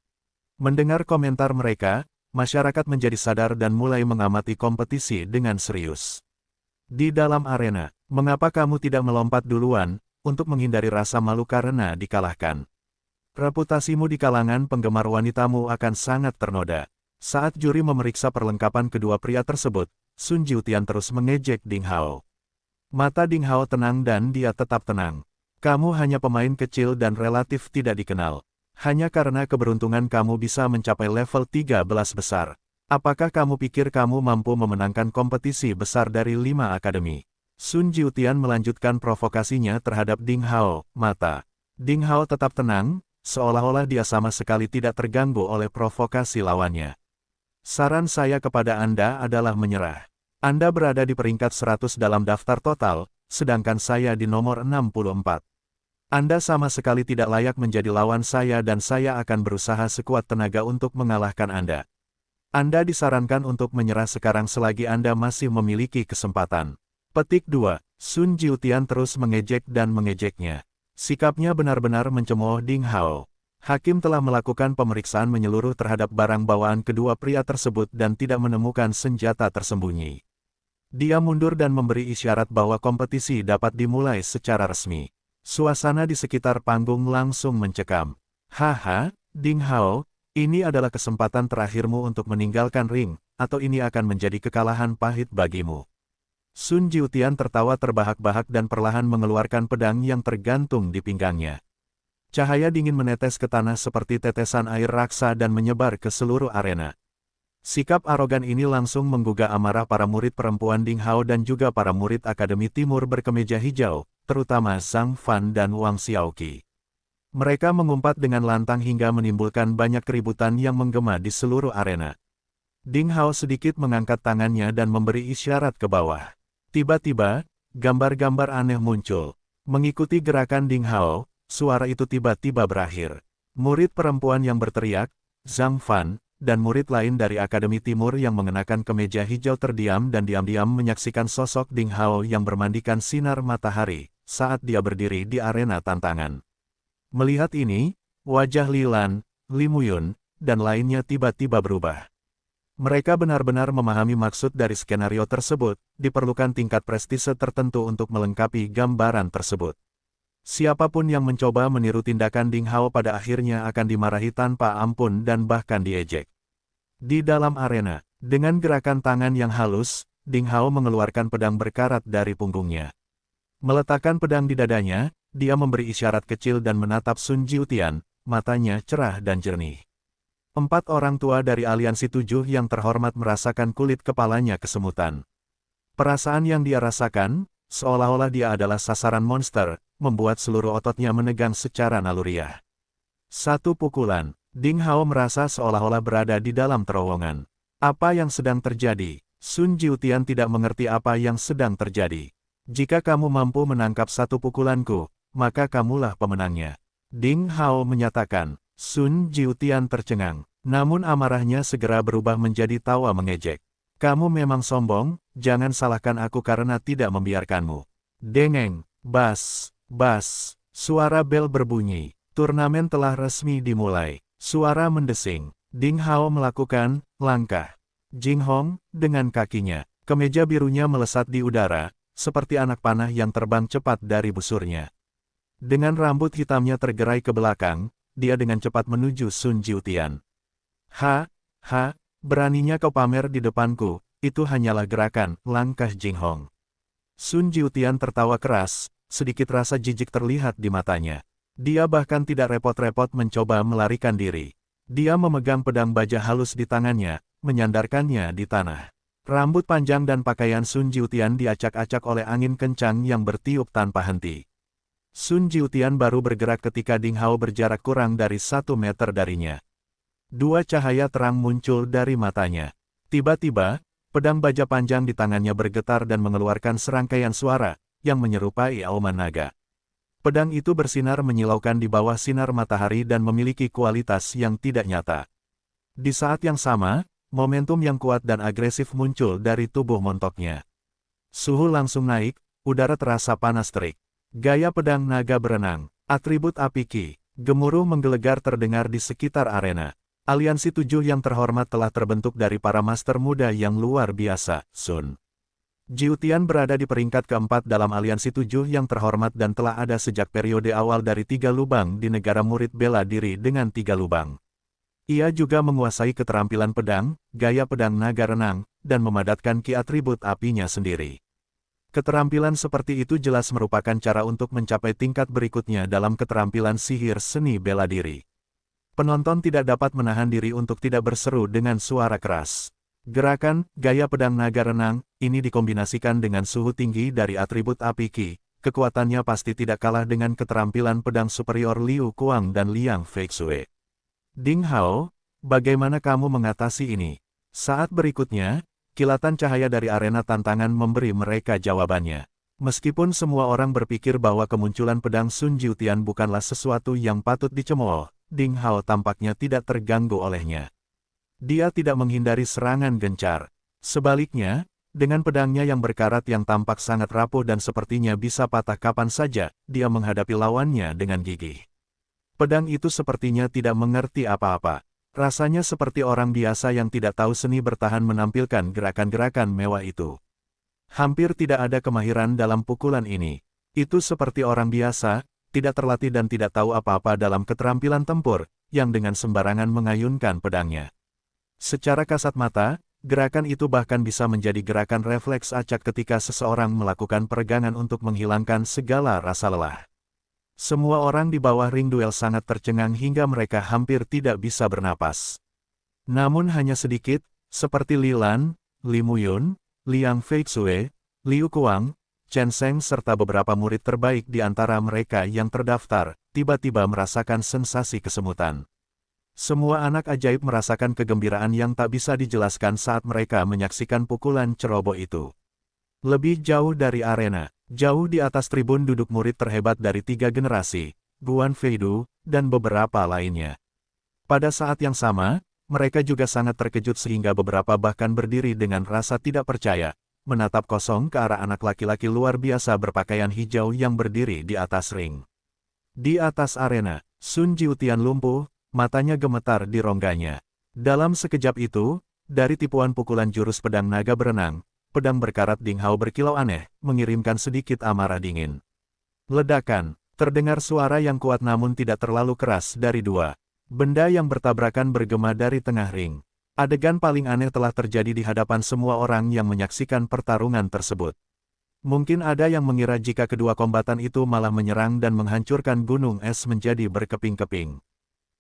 Mendengar komentar mereka, masyarakat menjadi sadar dan mulai mengamati kompetisi dengan serius. Di dalam arena, mengapa kamu tidak melompat duluan, untuk menghindari rasa malu karena dikalahkan? Reputasimu di kalangan penggemar wanitamu akan sangat ternoda. Saat juri memeriksa perlengkapan kedua pria tersebut, Sun Jiutian terus mengejek Ding Hao. Mata Ding Hao tenang dan dia tetap tenang. Kamu hanya pemain kecil dan relatif tidak dikenal. Hanya karena keberuntungan kamu bisa mencapai level 13 besar. Apakah kamu pikir kamu mampu memenangkan kompetisi besar dari 5 akademi? Sun Jiutian melanjutkan provokasinya terhadap Ding Hao. Mata Ding Hao tetap tenang, seolah-olah dia sama sekali tidak terganggu oleh provokasi lawannya. Saran saya kepada Anda adalah menyerah. Anda berada di peringkat 100 dalam daftar total, sedangkan saya di nomor 64. Anda sama sekali tidak layak menjadi lawan saya dan saya akan berusaha sekuat tenaga untuk mengalahkan Anda. Anda disarankan untuk menyerah sekarang selagi Anda masih memiliki kesempatan. Petik 2. Sun Jiutian terus mengejek dan mengejeknya. Sikapnya benar-benar mencemooh Ding Hao. Hakim telah melakukan pemeriksaan menyeluruh terhadap barang bawaan kedua pria tersebut dan tidak menemukan senjata tersembunyi. Dia mundur dan memberi isyarat bahwa kompetisi dapat dimulai secara resmi. Suasana di sekitar panggung langsung mencekam. Haha, Ding Hao, ini adalah kesempatan terakhirmu untuk meninggalkan ring, atau ini akan menjadi kekalahan pahit bagimu. Sun Jiutian tertawa terbahak-bahak dan perlahan mengeluarkan pedang yang tergantung di pinggangnya. Cahaya dingin menetes ke tanah seperti tetesan air raksa dan menyebar ke seluruh arena. Sikap arogan ini langsung menggugah amarah para murid perempuan Ding Hao dan juga para murid Akademi Timur berkemeja hijau, terutama Zhang Fan dan Wang Xiaoqi. Mereka mengumpat dengan lantang hingga menimbulkan banyak keributan yang menggema di seluruh arena. Ding Hao sedikit mengangkat tangannya dan memberi isyarat ke bawah. Tiba-tiba, gambar-gambar aneh muncul. Mengikuti gerakan Ding Hao, suara itu tiba-tiba berakhir. Murid perempuan yang berteriak, Zhang Fan, dan murid lain dari Akademi Timur yang mengenakan kemeja hijau terdiam dan diam-diam menyaksikan sosok Ding Hao yang bermandikan sinar matahari saat dia berdiri di arena tantangan. Melihat ini, wajah Li Lan, Li Muyun, dan lainnya tiba-tiba berubah. Mereka benar-benar memahami maksud dari skenario tersebut, diperlukan tingkat prestise tertentu untuk melengkapi gambaran tersebut. Siapapun yang mencoba meniru tindakan Ding Hao pada akhirnya akan dimarahi tanpa ampun dan bahkan diejek. Di dalam arena, dengan gerakan tangan yang halus, Ding Hao mengeluarkan pedang berkarat dari punggungnya. Meletakkan pedang di dadanya, dia memberi isyarat kecil dan menatap Sun Jiutian, matanya cerah dan jernih. 4 orang tua dari aliansi 7 yang terhormat merasakan kulit kepalanya kesemutan. Perasaan yang dia rasakan, seolah-olah dia adalah sasaran monster, membuat seluruh ototnya menegang secara naluriah. Satu pukulan, Ding Hao merasa seolah-olah berada di dalam terowongan. Apa yang sedang terjadi? Sun Jiutian tidak mengerti apa yang sedang terjadi. Jika kamu mampu menangkap satu pukulanku, maka kamulah pemenangnya. Ding Hao menyatakan. Sun Jiutian tercengang, namun amarahnya segera berubah menjadi tawa mengejek. Kamu memang sombong, jangan salahkan aku karena tidak membiarkanmu. Dengeng, bas, suara bel berbunyi. Turnamen telah resmi dimulai. Suara mendesing. Ding Hao melakukan langkah. Jing Hong, dengan kakinya, kemeja birunya melesat di udara, seperti anak panah yang terbang cepat dari busurnya. Dengan rambut hitamnya tergerai ke belakang, dia dengan cepat menuju Sun Jiutian. Beraninya kau pamer di depanku, itu hanyalah gerakan, langkah Jing Hong. Sun Jiutian tertawa keras, sedikit rasa jijik terlihat di matanya. Dia bahkan tidak repot-repot mencoba melarikan diri. Dia memegang pedang baja halus di tangannya, menyandarkannya di tanah. Rambut panjang dan pakaian Sun Jiutian diacak-acak oleh angin kencang yang bertiup tanpa henti. Sun Jiutian baru bergerak ketika Ding Hao berjarak kurang dari 1 meter darinya. 2 cahaya terang muncul dari matanya. Tiba-tiba, pedang baja panjang di tangannya bergetar dan mengeluarkan serangkaian suara, yang menyerupai auman naga. Pedang itu bersinar menyilaukan di bawah sinar matahari dan memiliki kualitas yang tidak nyata. Di saat yang sama, momentum yang kuat dan agresif muncul dari tubuh montoknya. Suhu langsung naik, udara terasa panas terik. Gaya pedang naga berenang, atribut api Qi, gemuruh menggelegar terdengar di sekitar arena. Aliansi 7 yang terhormat telah terbentuk dari para master muda yang luar biasa. Sun Jiutian berada di peringkat keempat dalam aliansi 7 yang terhormat dan telah ada sejak periode awal dari 3 lubang di negara murid bela diri dengan 3 lubang. Ia juga menguasai keterampilan pedang, gaya pedang naga renang, dan memadatkan Qi atribut apinya sendiri. Keterampilan seperti itu jelas merupakan cara untuk mencapai tingkat berikutnya dalam keterampilan sihir seni bela diri. Penonton tidak dapat menahan diri untuk tidak berseru dengan suara keras. Gerakan, gaya pedang naga renang, ini dikombinasikan dengan suhu tinggi dari atribut api Qi. Kekuatannya pasti tidak kalah dengan keterampilan pedang superior Liu Kuang dan Liang Feixue. Ding Hao, bagaimana kamu mengatasi ini? Saat berikutnya, kilatan cahaya dari arena tantangan memberi mereka jawabannya. Meskipun semua orang berpikir bahwa kemunculan pedang Sun Jiutian bukanlah sesuatu yang patut dicemooh, Ding Hao tampaknya tidak terganggu olehnya. Dia tidak menghindari serangan gencar. Sebaliknya, dengan pedangnya yang berkarat yang tampak sangat rapuh dan sepertinya bisa patah kapan saja, dia menghadapi lawannya dengan gigih. Pedang itu sepertinya tidak mengerti apa-apa. Rasanya seperti orang biasa yang tidak tahu seni bertahan menampilkan gerakan-gerakan mewah itu. Hampir tidak ada kemahiran dalam pukulan ini. Itu seperti orang biasa, tidak terlatih dan tidak tahu apa-apa dalam keterampilan tempur, yang dengan sembarangan mengayunkan pedangnya. Secara kasat mata, gerakan itu bahkan bisa menjadi gerakan refleks acak ketika seseorang melakukan peregangan untuk menghilangkan segala rasa lelah. Semua orang di bawah ring duel sangat tercengang hingga mereka hampir tidak bisa bernapas. Namun hanya sedikit, seperti Li Lan, Li Muyun, Liang Feixue, Liu Kuang, Chen Sheng serta beberapa murid terbaik di antara mereka yang terdaftar, tiba-tiba merasakan sensasi kesemutan. Semua anak ajaib merasakan kegembiraan yang tak bisa dijelaskan saat mereka menyaksikan pukulan ceroboh itu. Lebih jauh dari arena, jauh di atas tribun duduk murid terhebat dari 3 generasi, Guan Feidu, dan beberapa lainnya. Pada saat yang sama, mereka juga sangat terkejut sehingga beberapa bahkan berdiri dengan rasa tidak percaya, menatap kosong ke arah anak laki-laki luar biasa berpakaian hijau yang berdiri di atas ring. Di atas arena, Sun Jiutian lumpuh, matanya gemetar di rongganya. Dalam sekejap itu, dari tipuan pukulan jurus pedang naga berenang, pedang berkarat Ding Hao berkilau aneh, mengirimkan sedikit amarah dingin. Ledakan, terdengar suara yang kuat namun tidak terlalu keras dari dua benda yang bertabrakan bergema dari tengah ring. Adegan paling aneh telah terjadi di hadapan semua orang yang menyaksikan pertarungan tersebut. Mungkin ada yang mengira jika kedua kombatan itu malah menyerang dan menghancurkan gunung es menjadi berkeping-keping.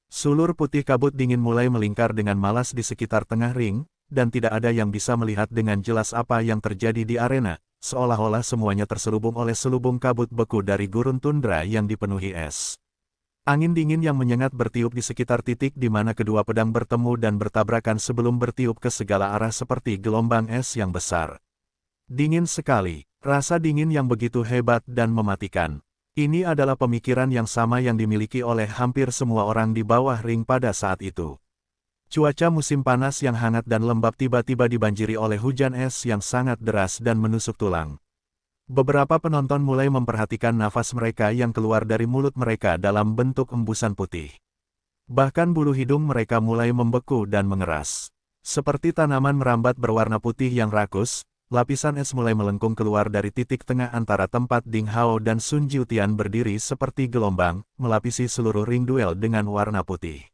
Sulur putih kabut dingin mulai melingkar dengan malas di sekitar tengah ring, dan tidak ada yang bisa melihat dengan jelas apa yang terjadi di arena, seolah-olah semuanya terselubung oleh selubung kabut beku dari gurun tundra yang dipenuhi es. Angin dingin yang menyengat bertiup di sekitar titik di mana kedua pedang bertemu dan bertabrakan sebelum bertiup ke segala arah seperti gelombang es yang besar. Dingin sekali, rasa dingin yang begitu hebat dan mematikan. Ini adalah pemikiran yang sama yang dimiliki oleh hampir semua orang di bawah ring pada saat itu. Cuaca musim panas yang hangat dan lembab tiba-tiba dibanjiri oleh hujan es yang sangat deras dan menusuk tulang. Beberapa penonton mulai memperhatikan nafas mereka yang keluar dari mulut mereka dalam bentuk embusan putih. Bahkan bulu hidung mereka mulai membeku dan mengeras. Seperti tanaman merambat berwarna putih yang rakus, lapisan es mulai melengkung keluar dari titik tengah antara tempat Ding Hao dan Sun Jiutian berdiri seperti gelombang, melapisi seluruh ring duel dengan warna putih.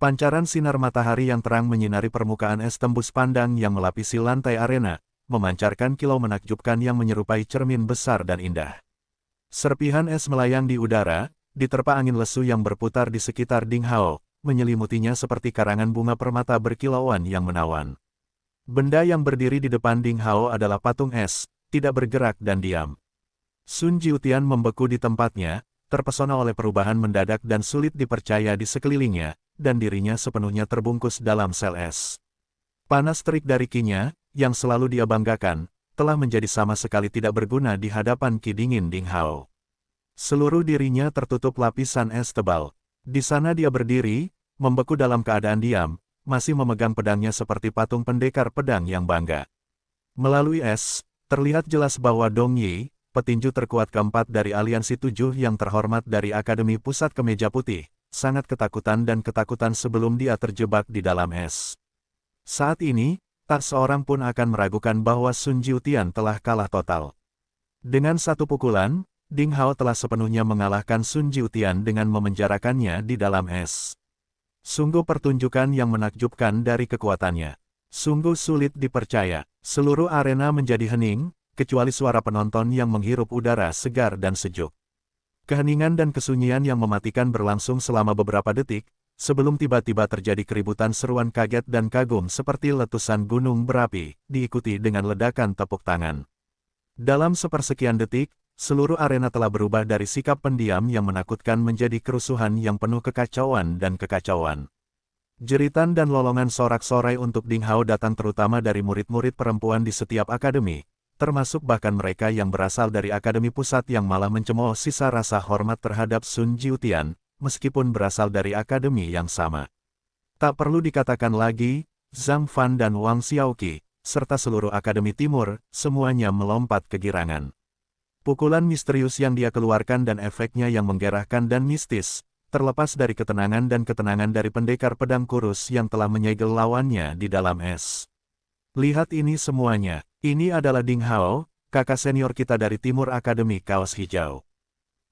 Pancaran sinar matahari yang terang menyinari permukaan es tembus pandang yang melapisi lantai arena, memancarkan kilau menakjubkan yang menyerupai cermin besar dan indah. Serpihan es melayang di udara, diterpa angin lesu yang berputar di sekitar Ding Hao, menyelimutinya seperti karangan bunga permata berkilauan yang menawan. Benda yang berdiri di depan Ding Hao adalah patung es, tidak bergerak dan diam. Sun Jiutian membeku di tempatnya, terpesona oleh perubahan mendadak dan sulit dipercaya di sekelilingnya, dan dirinya sepenuhnya terbungkus dalam sel es. Panas terik dari Qi-nya, yang selalu dia banggakan, telah menjadi sama sekali tidak berguna di hadapan Qi dingin Ding Hao. Seluruh dirinya tertutup lapisan es tebal. Di sana dia berdiri, membeku dalam keadaan diam, masih memegang pedangnya seperti patung pendekar pedang yang bangga. Melalui es, terlihat jelas bahwa Dong Yi, petinju terkuat keempat dari Aliansi Tujuh yang terhormat dari Akademi Pusat Kemeja Putih, sangat ketakutan dan ketakutan sebelum dia terjebak di dalam es. Saat ini, tak seorang pun akan meragukan bahwa Sun Jiutian telah kalah total. Dengan satu pukulan, Ding Hao telah sepenuhnya mengalahkan Sun Jiutian dengan memenjarakannya di dalam es. Sungguh pertunjukan yang menakjubkan dari kekuatannya. Sungguh sulit dipercaya. Seluruh arena menjadi hening, kecuali suara penonton yang menghirup udara segar dan sejuk. Keheningan dan kesunyian yang mematikan berlangsung selama beberapa detik, sebelum tiba-tiba terjadi keributan seruan kaget dan kagum seperti letusan gunung berapi, diikuti dengan ledakan tepuk tangan. Dalam sepersekian detik, seluruh arena telah berubah dari sikap pendiam yang menakutkan menjadi kerusuhan yang penuh kekacauan dan kekacauan. Jeritan dan lolongan sorak-sorai untuk Ding Hao datang terutama dari murid-murid perempuan di setiap akademi, termasuk bahkan mereka yang berasal dari Akademi Pusat yang malah mencemooh sisa rasa hormat terhadap Sun Jiutian, meskipun berasal dari akademi yang sama. Tak perlu dikatakan lagi, Zhang Fan dan Wang Xiaoqi, serta seluruh Akademi Timur, semuanya melompat kegirangan. Pukulan misterius yang dia keluarkan dan efeknya yang menggerahkan dan mistis, terlepas dari ketenangan dan ketenangan dari pendekar pedang kurus yang telah menyegel lawannya di dalam es. Lihat ini semuanya, ini adalah Ding Hao, kakak senior kita dari Timur Akademi Kaos Hijau.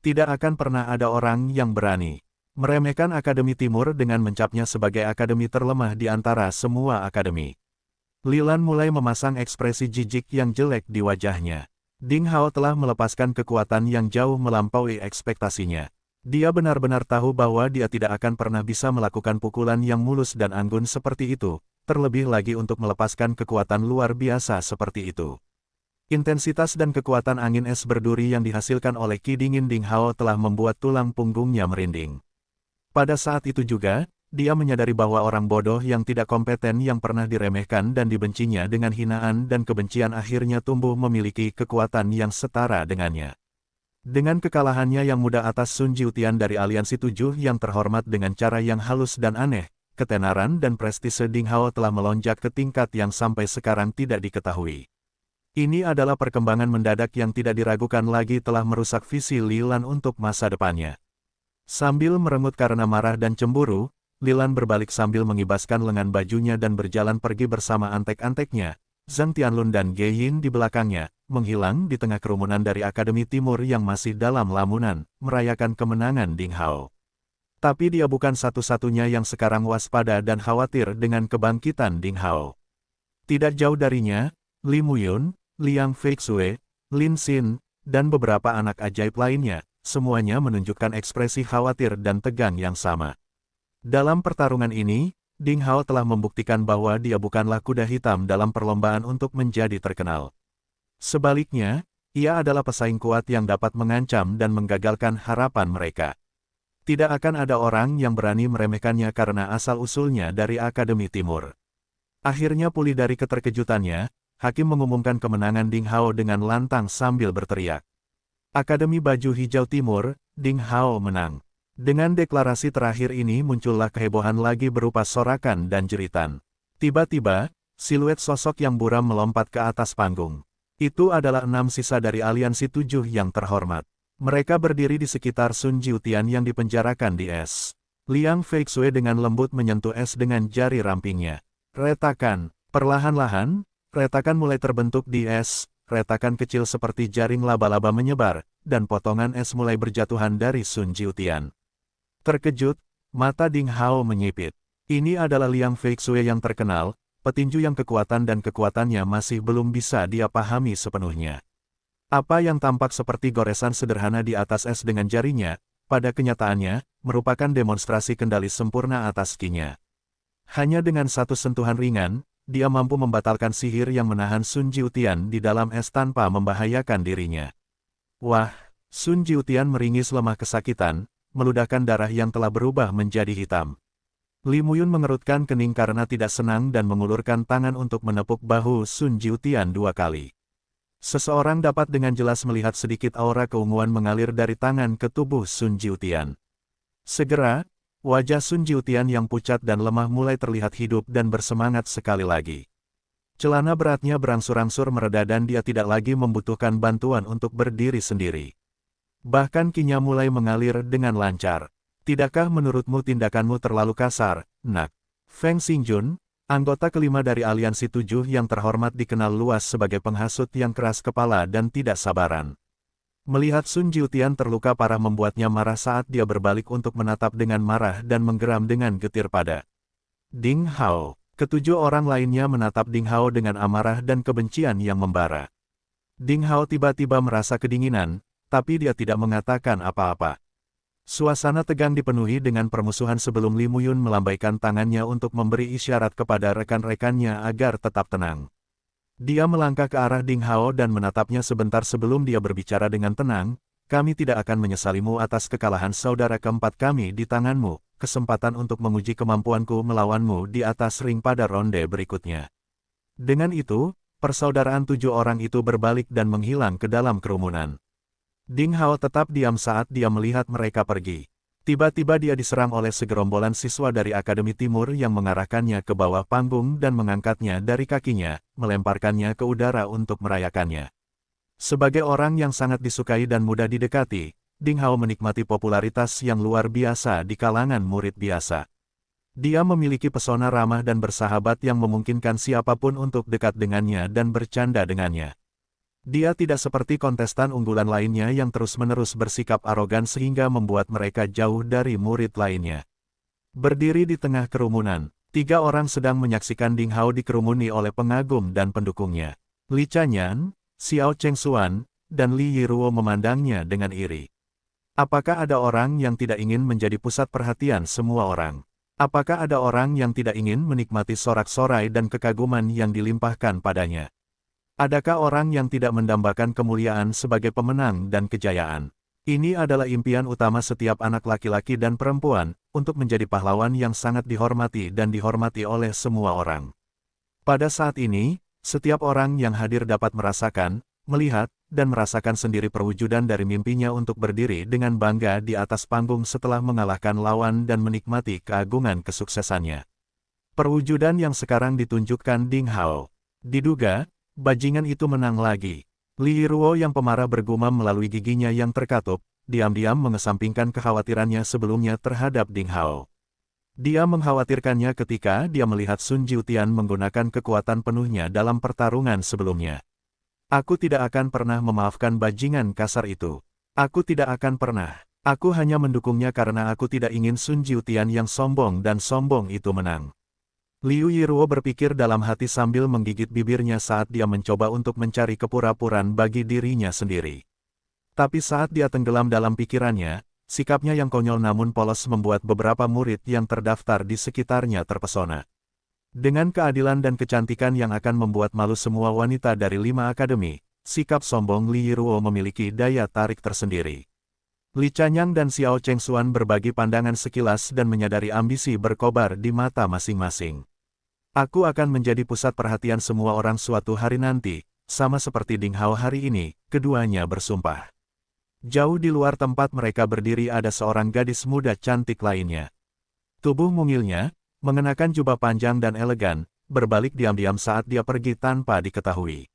Tidak akan pernah ada orang yang berani meremehkan Akademi Timur dengan mencapnya sebagai akademi terlemah di antara semua akademi. Li Lan mulai memasang ekspresi jijik yang jelek di wajahnya. Ding Hao telah melepaskan kekuatan yang jauh melampaui ekspektasinya. Dia benar-benar tahu bahwa dia tidak akan pernah bisa melakukan pukulan yang mulus dan anggun seperti itu, terlebih lagi untuk melepaskan kekuatan luar biasa seperti itu. Intensitas dan kekuatan angin es berduri yang dihasilkan oleh Ki Dingin Ding Hao telah membuat tulang punggungnya merinding. Pada saat itu juga, dia menyadari bahwa orang bodoh yang tidak kompeten yang pernah diremehkan dan dibencinya dengan hinaan dan kebencian akhirnya tumbuh memiliki kekuatan yang setara dengannya. Dengan kekalahannya yang mudah atas Sun Jiutian dari Aliansi 7 yang terhormat dengan cara yang halus dan aneh, ketenaran dan prestise Ding Hao telah melonjak ke tingkat yang sampai sekarang tidak diketahui. Ini adalah perkembangan mendadak yang tidak diragukan lagi telah merusak visi Li Lan untuk masa depannya. Sambil merengut karena marah dan cemburu, Li Lan berbalik sambil mengibaskan lengan bajunya dan berjalan pergi bersama antek-anteknya, Zhang Tianlun dan Ge Yin di belakangnya, menghilang di tengah kerumunan dari Akademi Timur yang masih dalam lamunan, merayakan kemenangan Ding Hao. Tapi dia bukan satu-satunya yang sekarang waspada dan khawatir dengan kebangkitan Ding Hao. Tidak jauh darinya, Li Muyun, Liang Feixue, Lin Xin, dan beberapa anak ajaib lainnya, semuanya menunjukkan ekspresi khawatir dan tegang yang sama. Dalam pertarungan ini, Ding Hao telah membuktikan bahwa dia bukanlah kuda hitam dalam perlombaan untuk menjadi terkenal. Sebaliknya, ia adalah pesaing kuat yang dapat mengancam dan menggagalkan harapan mereka. Tidak akan ada orang yang berani meremehkannya karena asal-usulnya dari Akademi Timur. Akhirnya pulih dari keterkejutannya, hakim mengumumkan kemenangan Ding Hao dengan lantang sambil berteriak. Akademi Baju Hijau Timur, Ding Hao menang. Dengan deklarasi terakhir ini muncullah kehebohan lagi berupa sorakan dan jeritan. Tiba-tiba, siluet sosok yang buram melompat ke atas panggung. Itu adalah 6 sisa dari Aliansi 7 yang terhormat. Mereka berdiri di sekitar Sun Jiutian yang dipenjarakan di es. Liang Feixue dengan lembut menyentuh es dengan jari rampingnya. Retakan, perlahan-lahan, retakan mulai terbentuk di es, retakan kecil seperti jaring laba-laba menyebar, dan potongan es mulai berjatuhan dari Sun Jiutian. Terkejut, mata Ding Hao menyipit. Ini adalah Liang Feixue yang terkenal, petinju yang kekuatan dan kekuatannya masih belum bisa dia pahami sepenuhnya. Apa yang tampak seperti goresan sederhana di atas es dengan jarinya, pada kenyataannya, merupakan demonstrasi kendali sempurna atas kinya. Hanya dengan satu sentuhan ringan, dia mampu membatalkan sihir yang menahan Sun Jiutian di dalam es tanpa membahayakan dirinya. Wah, Sun Jiutian meringis lemah kesakitan, meludahkan darah yang telah berubah menjadi hitam. Li Muyun mengerutkan kening karena tidak senang dan mengulurkan tangan untuk menepuk bahu Sun Jiutian 2 kali. Seseorang dapat dengan jelas melihat sedikit aura keunguan mengalir dari tangan ke tubuh Sun Jiutian. Segera, wajah Sun Jiutian yang pucat dan lemah mulai terlihat hidup dan bersemangat sekali lagi. Celana beratnya berangsur-angsur mereda dan dia tidak lagi membutuhkan bantuan untuk berdiri sendiri. Bahkan kinya mulai mengalir dengan lancar. Tidakkah menurutmu tindakanmu terlalu kasar, nak? Feng Xingjun, anggota kelima dari Aliansi 7 yang terhormat dikenal luas sebagai penghasut yang keras kepala dan tidak sabaran. Melihat Sun Jiutian terluka parah membuatnya marah saat dia berbalik untuk menatap dengan marah dan menggeram dengan getir pada Ding Hao. Ketujuh orang lainnya menatap Ding Hao dengan amarah dan kebencian yang membara. Ding Hao tiba-tiba merasa kedinginan, tapi dia tidak mengatakan apa-apa. Suasana tegang dipenuhi dengan permusuhan sebelum Li Muyun melambaikan tangannya untuk memberi isyarat kepada rekan-rekannya agar tetap tenang. Dia melangkah ke arah Ding Hao dan menatapnya sebentar sebelum dia berbicara dengan tenang, kami tidak akan menyesalimu atas kekalahan saudara keempat kami di tanganmu, kesempatan untuk menguji kemampuanku melawanmu di atas ring pada ronde berikutnya. Dengan itu, persaudaraan 7 orang itu berbalik dan menghilang ke dalam kerumunan. Ding Hao tetap diam saat dia melihat mereka pergi. Tiba-tiba dia diserang oleh segerombolan siswa dari Akademi Timur yang mengarahkannya ke bawah panggung dan mengangkatnya dari kakinya, melemparkannya ke udara untuk merayakannya. Sebagai orang yang sangat disukai dan mudah didekati, Ding Hao menikmati popularitas yang luar biasa di kalangan murid biasa. Dia memiliki pesona ramah dan bersahabat yang memungkinkan siapapun untuk dekat dengannya dan bercanda dengannya. Dia tidak seperti kontestan unggulan lainnya yang terus-menerus bersikap arogan sehingga membuat mereka jauh dari murid lainnya. Berdiri di tengah kerumunan, 3 orang sedang menyaksikan Ding Hao dikerumuni oleh pengagum dan pendukungnya. Li Chanyan, Xiao Chengxuan, dan Li Yiruo memandangnya dengan iri. Apakah ada orang yang tidak ingin menjadi pusat perhatian semua orang? Apakah ada orang yang tidak ingin menikmati sorak-sorai dan kekaguman yang dilimpahkan padanya? Adakah orang yang tidak mendambakan kemuliaan sebagai pemenang dan kejayaan? Ini adalah impian utama setiap anak laki-laki dan perempuan, untuk menjadi pahlawan yang sangat dihormati dan dihormati oleh semua orang. Pada saat ini, setiap orang yang hadir dapat merasakan, melihat, dan merasakan sendiri perwujudan dari mimpinya untuk berdiri dengan bangga di atas panggung setelah mengalahkan lawan dan menikmati keagungan kesuksesannya. Perwujudan yang sekarang ditunjukkan Ding Hao. Diduga, bajingan itu menang lagi. Li Yiruo yang pemarah bergumam melalui giginya yang terkatup, diam-diam mengesampingkan kekhawatirannya sebelumnya terhadap Ding Hao. Dia mengkhawatirkannya ketika dia melihat Sun Jiutian menggunakan kekuatan penuhnya dalam pertarungan sebelumnya. Aku tidak akan pernah memaafkan bajingan kasar itu. Aku tidak akan pernah. Aku hanya mendukungnya karena aku tidak ingin Sun Jiutian yang sombong dan sombong itu menang. Liu Yiruo berpikir dalam hati sambil menggigit bibirnya saat dia mencoba untuk mencari kepura-puraan bagi dirinya sendiri. Tapi saat dia tenggelam dalam pikirannya, sikapnya yang konyol namun polos membuat beberapa murid yang terdaftar di sekitarnya terpesona. Dengan keadilan dan kecantikan yang akan membuat malu semua wanita dari 5 akademi, sikap sombong Li Yiruo memiliki daya tarik tersendiri. Li Chanyan dan Xiao Chengxuan berbagi pandangan sekilas dan menyadari ambisi berkobar di mata masing-masing. Aku akan menjadi pusat perhatian semua orang suatu hari nanti, sama seperti Ding Hao hari ini, keduanya bersumpah. Jauh di luar tempat mereka berdiri ada seorang gadis muda cantik lainnya. Tubuh mungilnya, mengenakan jubah panjang dan elegan, berbalik diam-diam saat dia pergi tanpa diketahui.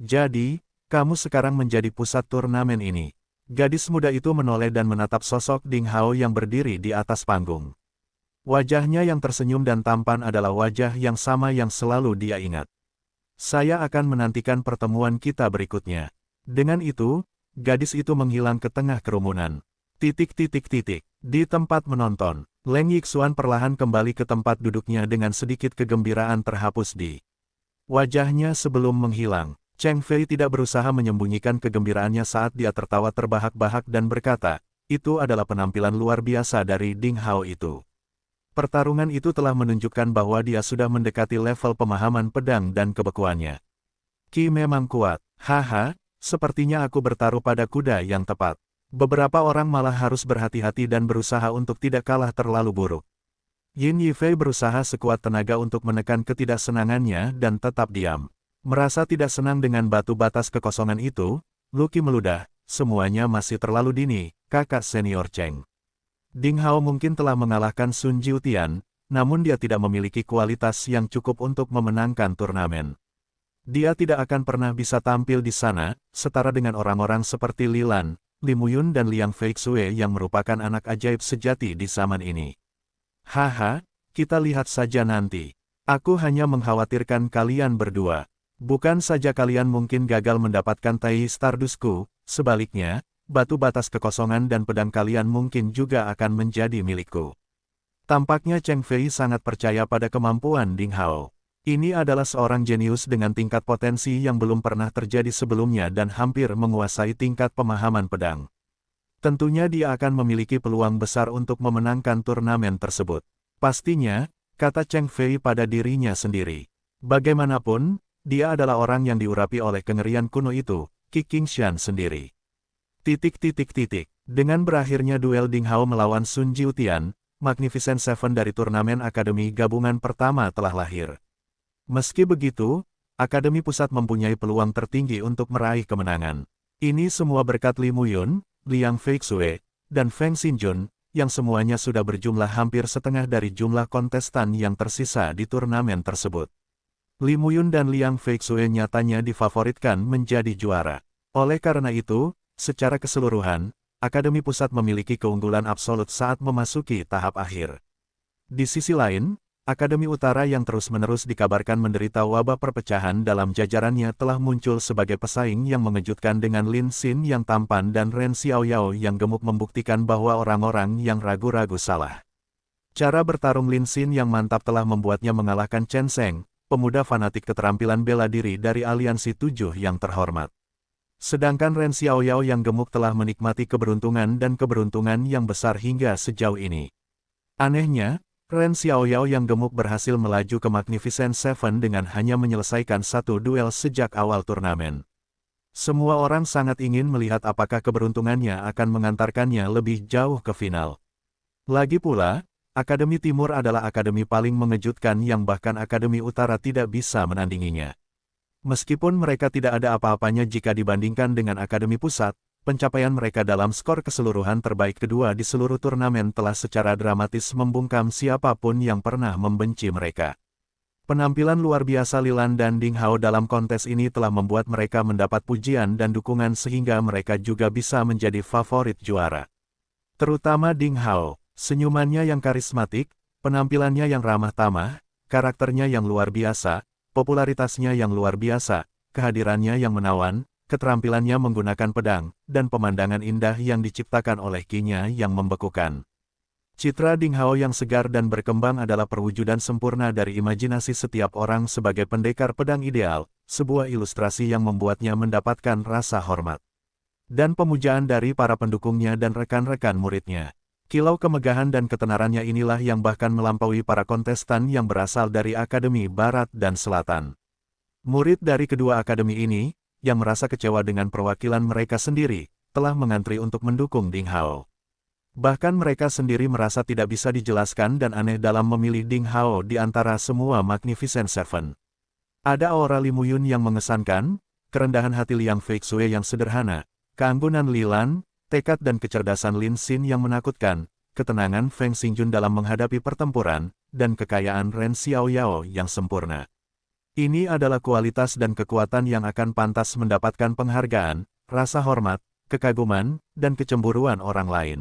Jadi, kamu sekarang menjadi pusat turnamen ini. Gadis muda itu menoleh dan menatap sosok Ding Hao yang berdiri di atas panggung. Wajahnya yang tersenyum dan tampan adalah wajah yang sama yang selalu dia ingat. Saya akan menantikan pertemuan kita berikutnya. Dengan itu, gadis itu menghilang ke tengah kerumunan. Di tempat menonton, Leng Yixuan perlahan kembali ke tempat duduknya dengan sedikit kegembiraan terhapus di wajahnya sebelum menghilang. Cheng Fei tidak berusaha menyembunyikan kegembiraannya saat dia tertawa terbahak-bahak dan berkata, itu adalah penampilan luar biasa dari Ding Hao itu. Pertarungan itu telah menunjukkan bahwa dia sudah mendekati level pemahaman pedang dan kebekuannya. Ki memang kuat, haha, sepertinya aku bertaruh pada kuda yang tepat. Beberapa orang malah harus berhati-hati dan berusaha untuk tidak kalah terlalu buruk. Yin Yifei berusaha sekuat tenaga untuk menekan ketidaksenangannya dan tetap diam. Merasa tidak senang dengan batu batas kekosongan itu, Lucky meludah, semuanya masih terlalu dini, kakak senior Cheng. Ding Hao mungkin telah mengalahkan Sun Jiutian, namun dia tidak memiliki kualitas yang cukup untuk memenangkan turnamen. Dia tidak akan pernah bisa tampil di sana, setara dengan orang-orang seperti Li Lan, Li Muyun dan Liang Feixue yang merupakan anak ajaib sejati di zaman ini. Haha, kita lihat saja nanti. Aku hanya mengkhawatirkan kalian berdua. Bukan saja kalian mungkin gagal mendapatkan Tai Stardustku, sebaliknya, batu batas kekosongan dan pedang kalian mungkin juga akan menjadi milikku. Tampaknya Cheng Fei sangat percaya pada kemampuan Ding Hao. Ini adalah seorang jenius dengan tingkat potensi yang belum pernah terjadi sebelumnya dan hampir menguasai tingkat pemahaman pedang. Tentunya dia akan memiliki peluang besar untuk memenangkan turnamen tersebut. Pastinya, kata Cheng Fei pada dirinya sendiri. Bagaimanapun, dia adalah orang yang diurapi oleh kengerian kuno itu, Qi Qingshan sendiri. Dengan berakhirnya duel Ding Hao melawan Sun Jiutian, Magnificent Seven dari turnamen akademi gabungan pertama telah lahir. Meski begitu, Akademi Pusat mempunyai peluang tertinggi untuk meraih kemenangan. Ini semua berkat Li Muyun, Liang Feixue, dan Feng Xinjun, yang semuanya sudah berjumlah hampir setengah dari jumlah kontestan yang tersisa di turnamen tersebut. Li Muyun dan Liang Feixue nyatanya difavoritkan menjadi juara. Oleh karena itu, secara keseluruhan, Akademi Pusat memiliki keunggulan absolut saat memasuki tahap akhir. Di sisi lain, Akademi Utara yang terus-menerus dikabarkan menderita wabah perpecahan dalam jajarannya telah muncul sebagai pesaing yang mengejutkan dengan Lin Xin yang tampan dan Ren Xiaoyao yang gemuk membuktikan bahwa orang-orang yang ragu-ragu salah. Cara bertarung Lin Xin yang mantap telah membuatnya mengalahkan Chen Zeng, pemuda fanatik keterampilan bela diri dari Aliansi 7 yang terhormat. Sedangkan Ren Xiaoyao yang gemuk telah menikmati keberuntungan dan keberuntungan yang besar hingga sejauh ini. Anehnya, Ren Xiaoyao yang gemuk berhasil melaju ke Magnificent Seven dengan hanya menyelesaikan satu duel sejak awal turnamen. Semua orang sangat ingin melihat apakah keberuntungannya akan mengantarkannya lebih jauh ke final. Lagi pula, Akademi Timur adalah akademi paling mengejutkan yang bahkan Akademi Utara tidak bisa menandinginya. Meskipun mereka tidak ada apa-apanya jika dibandingkan dengan Akademi Pusat, pencapaian mereka dalam skor keseluruhan terbaik kedua di seluruh turnamen telah secara dramatis membungkam siapapun yang pernah membenci mereka. Penampilan luar biasa Lilan dan Ding Hao dalam kontes ini telah membuat mereka mendapat pujian dan dukungan sehingga mereka juga bisa menjadi favorit juara. Terutama Ding Hao, senyumannya yang karismatik, penampilannya yang ramah tamah, karakternya yang luar biasa, popularitasnya yang luar biasa, kehadirannya yang menawan, keterampilannya menggunakan pedang, dan pemandangan indah yang diciptakan oleh Qi-nya yang membekukan. Citra Ding Hao yang segar dan berkembang adalah perwujudan sempurna dari imajinasi setiap orang sebagai pendekar pedang ideal, sebuah ilustrasi yang membuatnya mendapatkan rasa hormat dan pemujaan dari para pendukungnya dan rekan-rekan muridnya. Kilau kemegahan dan ketenarannya inilah yang bahkan melampaui para kontestan yang berasal dari Akademi Barat dan Selatan. Murid dari kedua akademi ini, yang merasa kecewa dengan perwakilan mereka sendiri, telah mengantri untuk mendukung Ding Hao. Bahkan mereka sendiri merasa tidak bisa dijelaskan dan aneh dalam memilih Ding Hao di antara semua Magnificent Seven. Ada aura Li Muyun yang mengesankan, kerendahan hati Liang Feixue yang sederhana, keanggunan Lilan, tekad dan kecerdasan Lin Xin yang menakutkan, ketenangan Feng Xinjun dalam menghadapi pertempuran, dan kekayaan Ren Xiaoyao yang sempurna. Ini adalah kualitas dan kekuatan yang akan pantas mendapatkan penghargaan, rasa hormat, kekaguman, dan kecemburuan orang lain.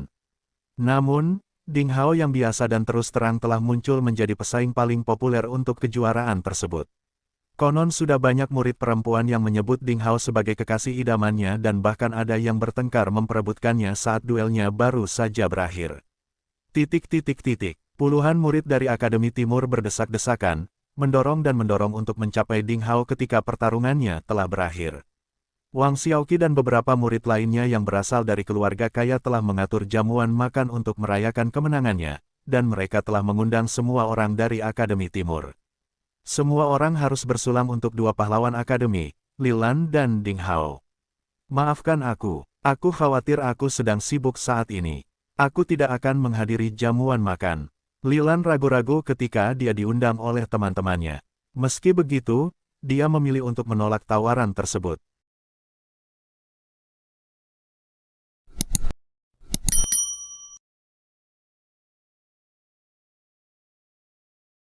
Namun, Ding Hao yang biasa dan terus terang telah muncul menjadi pesaing paling populer untuk kejuaraan tersebut. Konon sudah banyak murid perempuan yang menyebut Ding Hao sebagai kekasih idamannya dan bahkan ada yang bertengkar memperebutkannya saat duelnya baru saja berakhir. Puluhan murid dari Akademi Timur berdesak-desakan, mendorong untuk mencapai Ding Hao ketika pertarungannya telah berakhir. Wang Xiaoqi dan beberapa murid lainnya yang berasal dari keluarga kaya telah mengatur jamuan makan untuk merayakan kemenangannya, dan mereka telah mengundang semua orang dari Akademi Timur. Semua orang harus bersulang untuk dua pahlawan akademi, Lilan dan Ding Hao. Maafkan aku khawatir aku sedang sibuk saat ini. Aku tidak akan menghadiri jamuan makan. Lilan ragu-ragu ketika dia diundang oleh teman-temannya. Meski begitu, dia memilih untuk menolak tawaran tersebut.